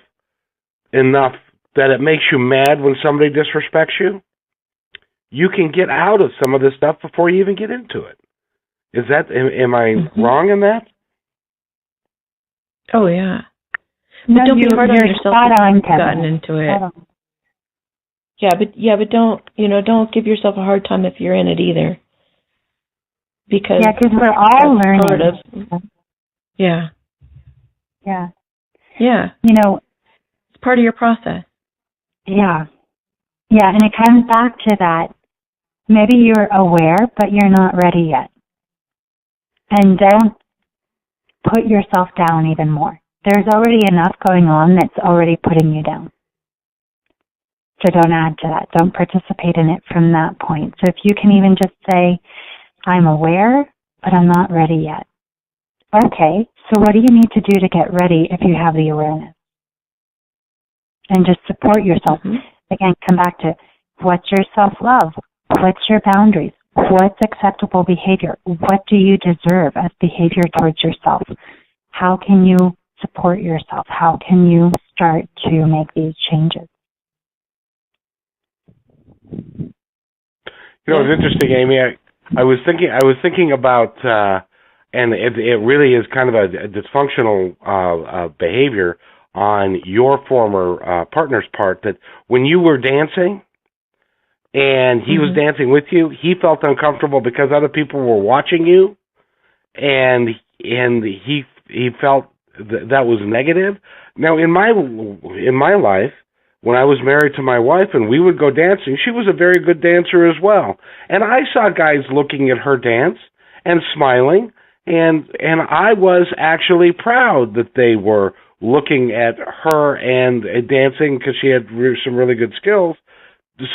enough that it makes you mad when somebody disrespects you, you can get out of some of this stuff before you even get into it. Am I wrong in that? Oh, yeah. No, But don't be hard on yourself if you've Kevin. gotten into it. But don't give yourself a hard time if you're in it either. Because we're all learning. Yeah. You know, it's part of your process. Yeah, and it comes back to that. Maybe you're aware, but you're not ready yet. And don't put yourself down even more. There's already enough going on that's already putting you down. So don't add to that. Don't participate in it from that point. So if you can even just say, I'm aware, but I'm not ready yet. Okay, so what do you need to do to get ready if you have the awareness? And just support yourself. Again, come back to what's your self-love? What's your boundaries? What's acceptable behavior? What do you deserve as behavior towards yourself? How can you support yourself? How can you start to make these changes? It's interesting, Amy. I was thinking about, and it really is kind of a dysfunctional behavior on your former partner's part, that when you were dancing and he was dancing with you, he felt uncomfortable because other people were watching you, and he felt that was negative. Now, in my life, when I was married to my wife and we would go dancing, she was a very good dancer as well. And I saw guys looking at her dance and smiling, and I was actually proud that they were looking at her and dancing because she had some really good skills.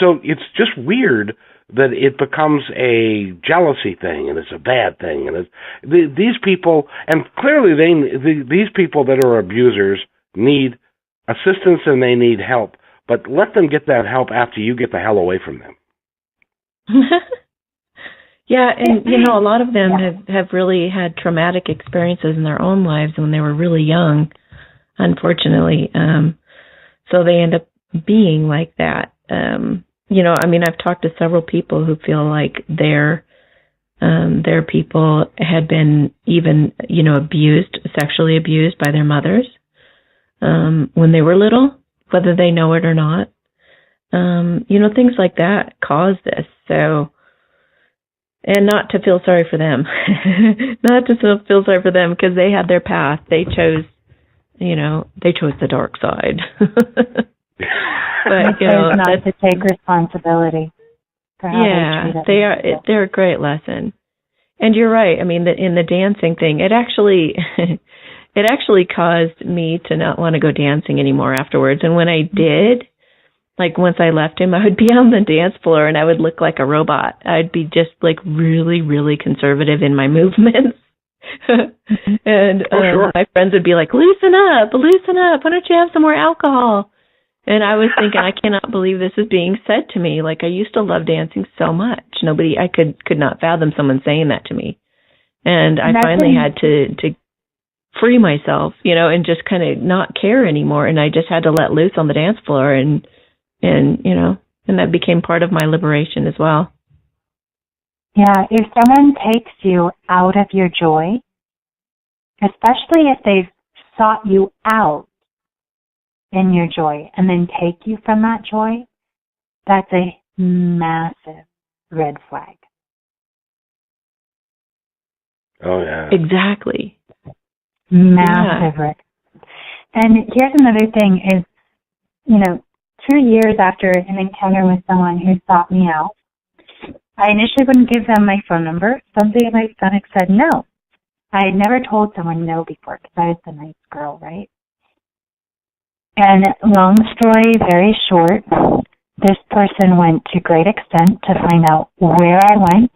So it's just weird that it becomes a jealousy thing, and it's a bad thing. And these people, and clearly these people that are abusers need assistance and they need help, but let them get that help after you get the hell away from them. Yeah, and a lot of them have really had traumatic experiences in their own lives when they were really young, unfortunately. So they end up being like that. I've talked to several people who feel like their people had been even, abused, sexually abused by their mothers when they were little, whether they know it or not. Things like that cause this. So, and not to feel sorry for them, feel sorry for them because they had their path. They chose the dark side. But not to take responsibility for how they treat it. They're a great lesson. And you're right. I mean, in the dancing thing, it actually caused me to not want to go dancing anymore afterwards. And when I did, like once I left him, I would be on the dance floor and I would look like a robot. I'd be just like really, really conservative in my movements. And sure. My friends would be like, loosen up. Why don't you have some more alcohol? And I was thinking, I cannot believe this is being said to me. Like, I used to love dancing so much. I could not fathom someone saying that to me. And I finally had to free myself, and just kind of not care anymore. And I just had to let loose on the dance floor and that became part of my liberation as well. Yeah, if someone takes you out of your joy, especially if they've sought you out in your joy and then take you from that joy, that's a massive red flag. Oh, yeah. Exactly. Massive red. And here's another thing is, 2 years after an encounter with someone who sought me out, I initially wouldn't give them my phone number. Something in my stomach said no. I had never told someone no before because I was the nice girl, right? And long story, very short, this person went to great extent to find out where I went,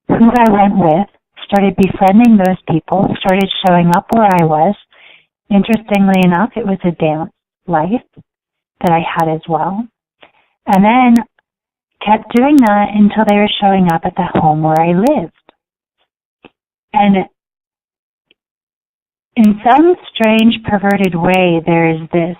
who I went with, started befriending those people, started showing up where I was. Interestingly enough, it was a dance life that I had as well. And then kept doing that until they were showing up at the home where I lived. And in some strange, perverted way, there's this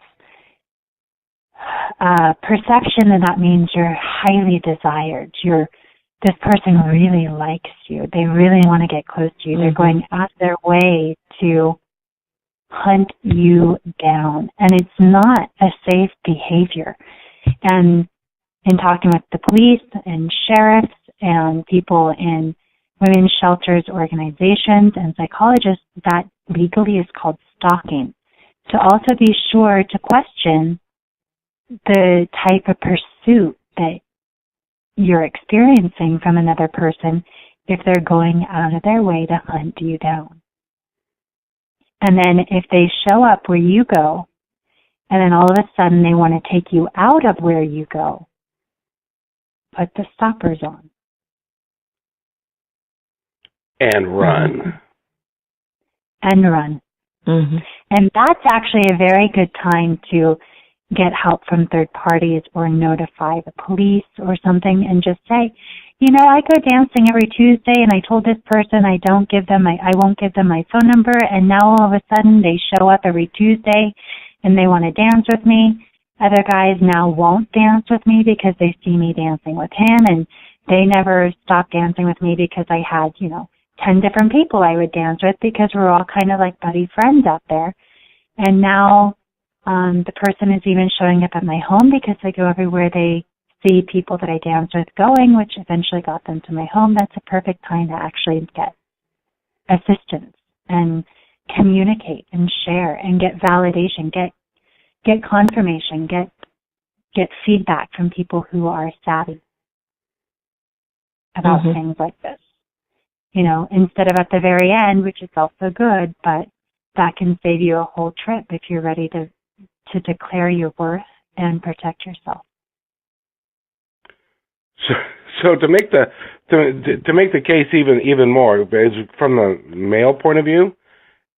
perception that means you're highly desired. This person really likes you. They really want to get close to you. Mm-hmm. They're going out their way to hunt you down. And it's not a safe behavior. And in talking with the police and sheriffs and people in women's shelters, organizations, and psychologists, that legally is called stalking. So also be sure to question the type of pursuit that you're experiencing from another person if they're going out of their way to hunt you down. And then if they show up where you go, and then all of a sudden they want to take you out of where you go, put the stoppers on. And run. And run. Mm-hmm. And that's actually a very good time to get help from third parties or notify the police or something and just say, I go dancing every Tuesday and I told this person I won't give them my phone number, and now all of a sudden they show up every Tuesday and they want to dance with me. Other guys now won't dance with me because they see me dancing with him, and they never stopped dancing with me because I had, 10 different people I would dance with because we're all kind of like buddy friends out there. And now the person is even showing up at my home because I go everywhere they see people that I dance with going, which eventually got them to my home. That's a perfect time to actually get assistance and communicate and share and get validation, get confirmation, get feedback from people who are savvy about things like this. Instead of at the very end, which is also good, but that can save you a whole trip if you're ready to declare your worth and protect yourself. So to make the case even more, from the male point of view,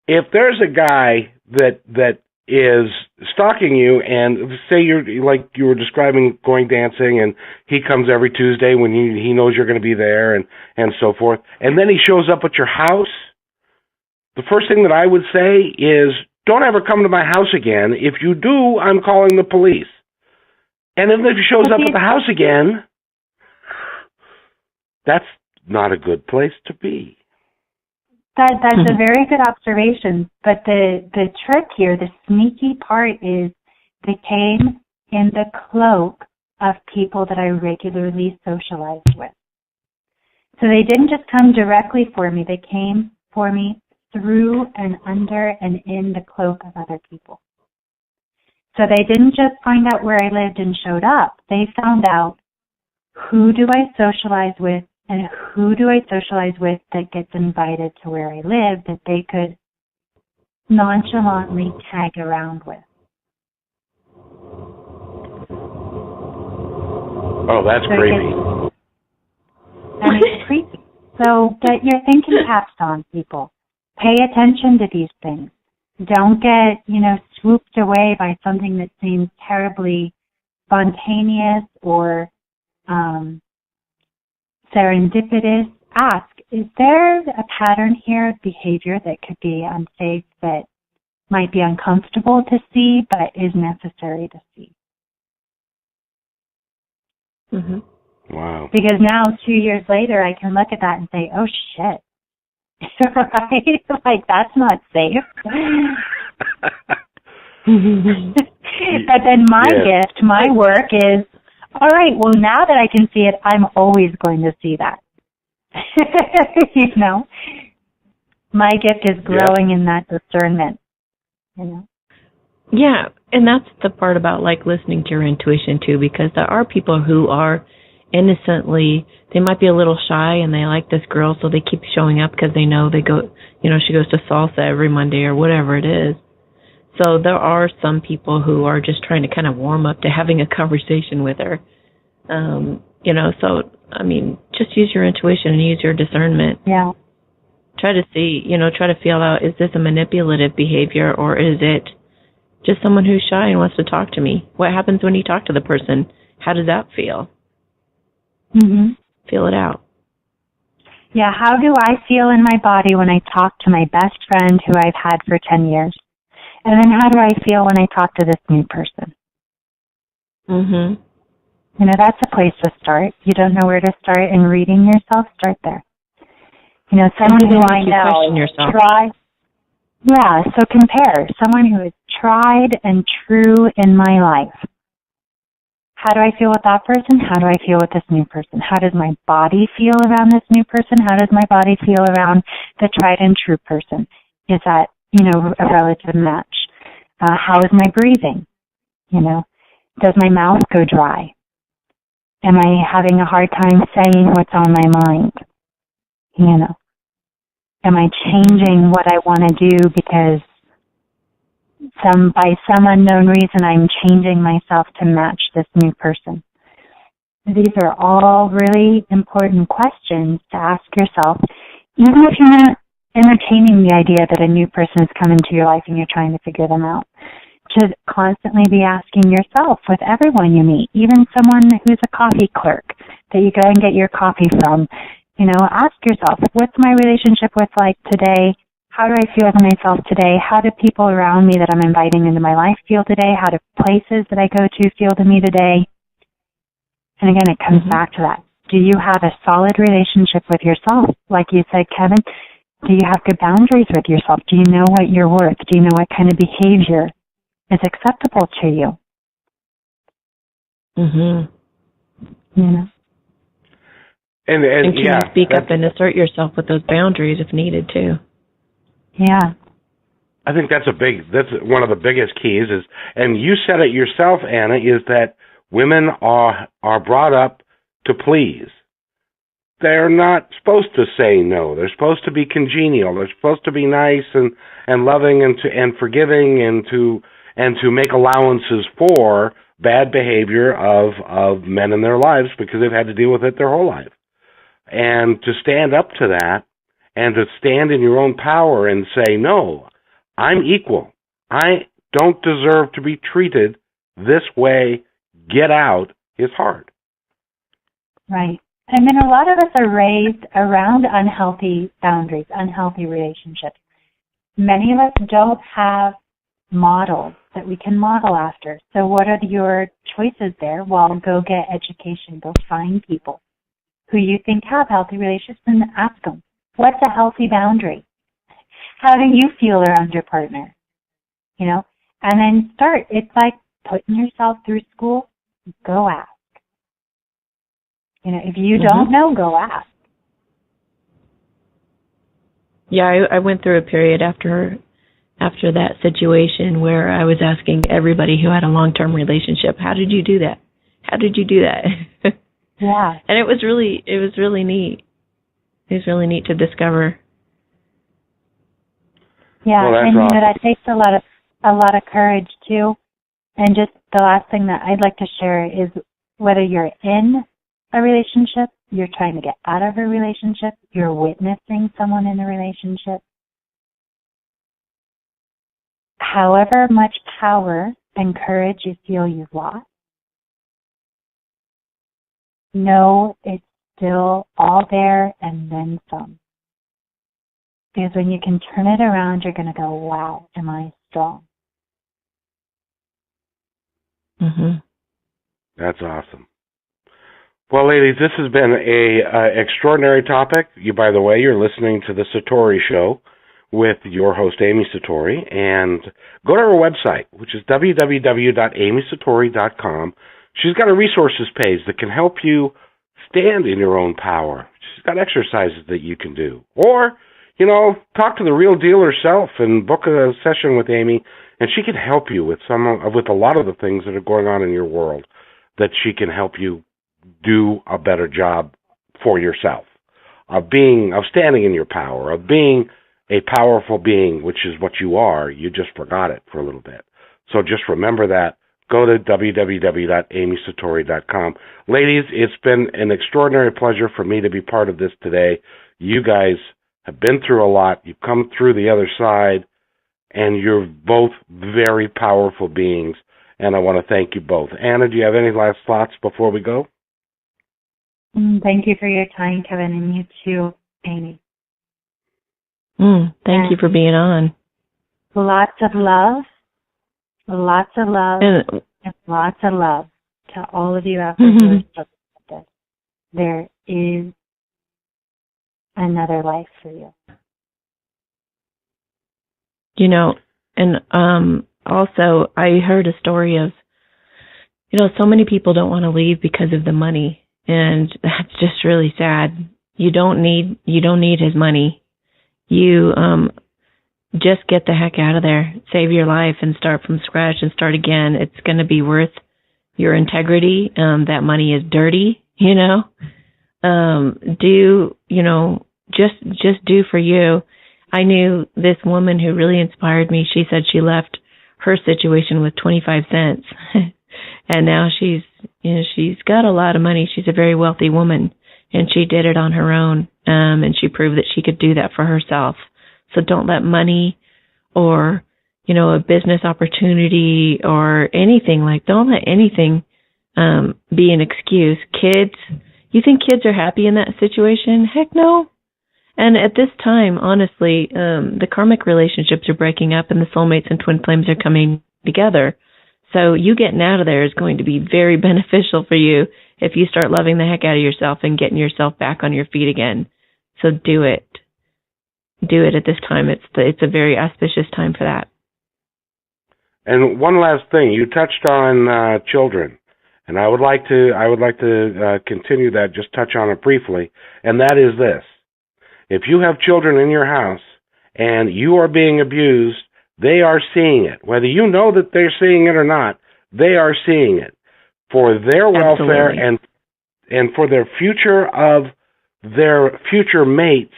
if there's a guy that is stalking you, and say you're like you were describing going dancing, and he comes every Tuesday when he knows you're going to be there, and so forth, and then he shows up at your house, the first thing that I would say is, don't ever come to my house again. If you do, I'm calling the police. And then if he shows up at the house again, that's not a good place to be. That's a very good observation. But the trick here, the sneaky part is they came in the cloak of people that I regularly socialized with. So they didn't just come directly for me. They came for me through and under and in the cloak of other people. So they didn't just find out where I lived and showed up. They found out, who do I socialize with, and who do I socialize with that gets invited to where I live that they could nonchalantly tag around with. Oh, that's creepy. And it's creepy. So get your thinking caps on, people. Pay attention to these things. Don't get, swooped away by something that seems terribly spontaneous or serendipitous. Ask, is there a pattern here of behavior that could be unsafe, that might be uncomfortable to see, but is necessary to see? Mm-hmm. Wow. Because now, 2 years later, I can look at that and say, oh, shit. Right? Like, that's not safe. But then my gift, my work is, all right, well, now that I can see it, I'm always going to see that. My gift is growing in that discernment. Yeah, and that's the part about listening to your intuition too, because there are people who are innocently, they might be a little shy and they like this girl, so they keep showing up because they know she goes to salsa every Monday or whatever it is. So there are some people who are just trying to kind of warm up to having a conversation with her. So, just use your intuition and use your discernment. Yeah. Try to see, try to feel out, is this a manipulative behavior, or is it just someone who's shy and wants to talk to me? What happens when you talk to the person? How does that feel? Mm-hmm. Feel it out. Yeah, how do I feel in my body when I talk to my best friend who I've had for 10 years? And then how do I feel when I talk to this new person? Mm-hmm. That's a place to start. You don't know where to start in reading yourself? Start there. Someone who I know so compare. Someone who is tried and true in my life. How do I feel with that person? How do I feel with this new person? How does my body feel around this new person? How does my body feel around the tried and true person? Is that, a relative match? How is my breathing? Does my mouth go dry? Am I having a hard time saying what's on my mind? Am I changing what I want to do because by some unknown reason I'm changing myself to match this new person? These are all really important questions to ask yourself, even if you're not entertaining the idea that a new person has come into your life and you're trying to figure them out. To constantly be asking yourself with everyone you meet, even someone who's a coffee clerk that you go and get your coffee from, ask yourself, what's my relationship with today? How do I feel with myself today? How do people around me that I'm inviting into my life feel today? How do places that I go to feel to me today? And again, it comes back to that. Do you have a solid relationship with yourself? Like you said, Kevin, do you have good boundaries with yourself? Do you know what you're worth? Do you know what kind of behavior is acceptable to you? And can you speak up and assert yourself with those boundaries if needed too? Yeah. I think that's one of the biggest keys is, and you said it yourself, Anna, is that women are brought up to please. They're not supposed to say no. They're supposed to be congenial. They're supposed to be nice and loving and forgiving and to make allowances for bad behavior of men in their lives because they've had to deal with it their whole life. And to stand up to that and to stand in your own power and say, no, I'm equal. I don't deserve to be treated this way. Get out is hard. Right. And then a lot of us are raised around unhealthy boundaries, unhealthy relationships. Many of us don't have models that we can model after. So what are your choices there? Well, go get education. Go find people who you think have healthy relationships and ask them, what's a healthy boundary? How do you feel around your partner? You know, and then start. It's like putting yourself through school. Go ask. You know, if you don't know, go ask. Yeah, I went through a period after that situation where I was asking everybody who had a long-term relationship, how did you do that? How did you do that? Yeah. And it was really neat. It was really neat to discover. Yeah, well, and awesome. that takes a lot of courage too. And just the last thing that I'd like to share is whether you're in a relationship, you're trying to get out of a relationship, you're witnessing someone in a relationship, however much power and courage you feel you've lost, know it's still all there and then some. Because when you can turn it around, you're going to go, wow, am I strong? That's awesome. Well, ladies, this has been a extraordinary topic. By the way, you're listening to the Satori Show with your host, Amy Satori. And go to her website, which is www.amysatori.com. She's got a resources page that can help you stand in your own power. She's got exercises that you can do. Or, you know, talk to the real deal herself and book a session with Amy, and she can help you with a lot of the things that are going on in your world, that she can help you do a better job for yourself, of standing in your power, of being a powerful being, which is what you are. You just forgot it for a little bit. So just remember that. Go to www.amysatori.com. Ladies, it's been an extraordinary pleasure for me to be part of this today. You guys have been through a lot. You've come through the other side, and you're both very powerful beings, and I want to thank you both. Anna, do you have any last thoughts before we go? Thank you for your time, Kevin, and you too, Amy. Thank you for being on. Lots of love, and lots of love to all of you out there who are struggling with this. There is another life for you. You know, and also I heard a story of, you know, so many people don't want to leave because of the money. And that's just really sad. You don't need his money. You just get the heck out of there. Save your life and start from scratch and start again. It's going to be worth your integrity. That money is dirty, you know. Just do for you. I knew this woman who really inspired me. She said she left her situation with 25 cents. And now she's got a lot of money. She's a very wealthy woman, and she did it on her own. And she proved that she could do that for herself. So don't let money or, you know, a business opportunity or anything don't let anything be an excuse. Kids, you think kids are happy in that situation? Heck no. And at this time, honestly, the karmic relationships are breaking up and the soulmates and twin flames are coming together. So you getting out of there is going to be very beneficial for you if you start loving the heck out of yourself and getting yourself back on your feet again. So do it. Do it at this time. It's a very auspicious time for that. And one last thing, you touched on children, and I would like to continue that. Just touch on it briefly, and that is this: if you have children in your house and you are being abused, they are seeing it. Whether you know that they're seeing it or not, they are seeing it. For their welfare and for their future of their future mates,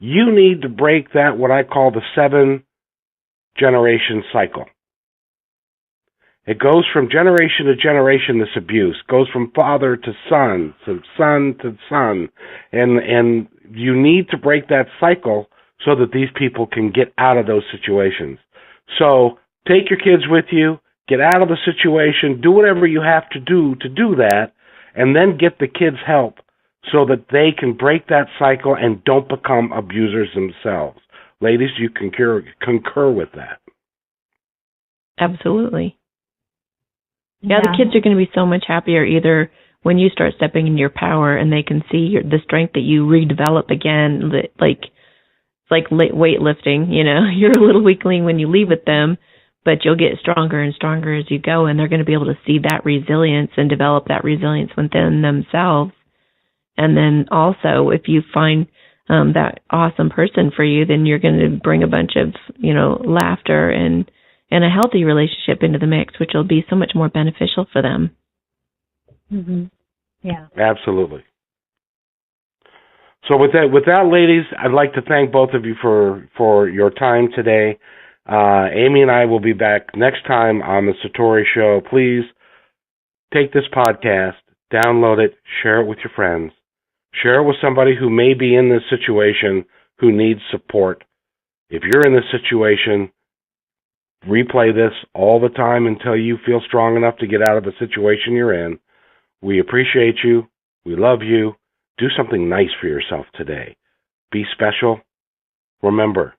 you need to break that, what I call the 7-generation cycle. It goes from generation to generation, this abuse. Goes from father to son to son. And you need to break that cycle so that these people can get out of those situations. So take your kids with you, get out of the situation, do whatever you have to do that, and then get the kids help so that they can break that cycle and don't become abusers themselves. Ladies, you concur with that. Absolutely. Yeah, the kids are going to be so much happier either when you start stepping into your power and they can see the strength that you redevelop again, like weightlifting, you're a little weakling when you leave with them, but you'll get stronger and stronger as you go, and they're going to be able to see that resilience and develop that resilience within themselves. And then also, if you find that awesome person for you, then you're going to bring a bunch of, laughter and a healthy relationship into the mix, which will be so much more beneficial for them. Mm-hmm. Yeah. Absolutely. So with that, ladies, I'd like to thank both of you for your time today. Amy and I will be back next time on the Satori Show. Please take this podcast, download it, share it with your friends. Share it with somebody who may be in this situation, who needs support. If you're in this situation, replay this all the time until you feel strong enough to get out of the situation you're in. We appreciate you. We love you. Do something nice for yourself today. Be special. Remember,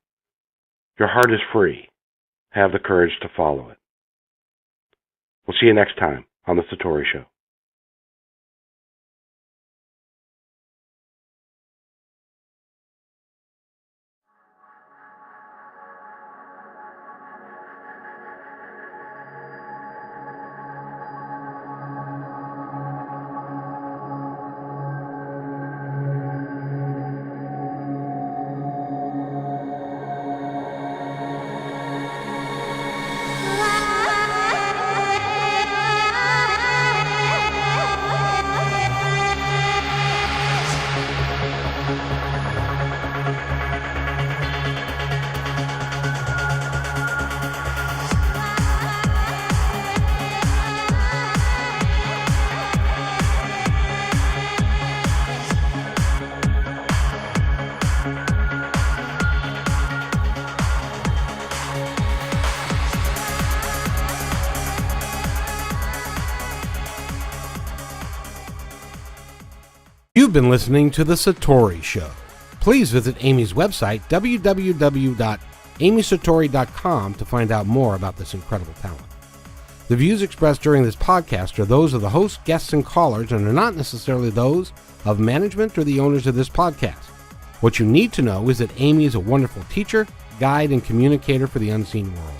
your heart is free. Have the courage to follow it. We'll see you next time on The Satori Show. You've been listening to The Satori Show. Please visit Amy's website, www.amysatori.com, to find out more about this incredible talent. The views expressed during this podcast are those of the hosts, guests, and callers, and are not necessarily those of management or the owners of this podcast. What you need to know is that Amy is a wonderful teacher, guide, and communicator for the unseen world.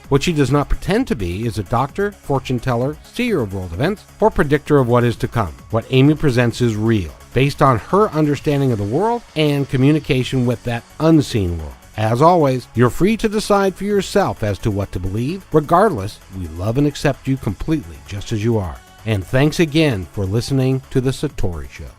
What she does not pretend to be is a doctor, fortune teller, seer of world events, or predictor of what is to come. What Amy presents is real, based on her understanding of the world and communication with that unseen world. As always, you're free to decide for yourself as to what to believe. Regardless, we love and accept you completely just as you are. And thanks again for listening to The Satori Show.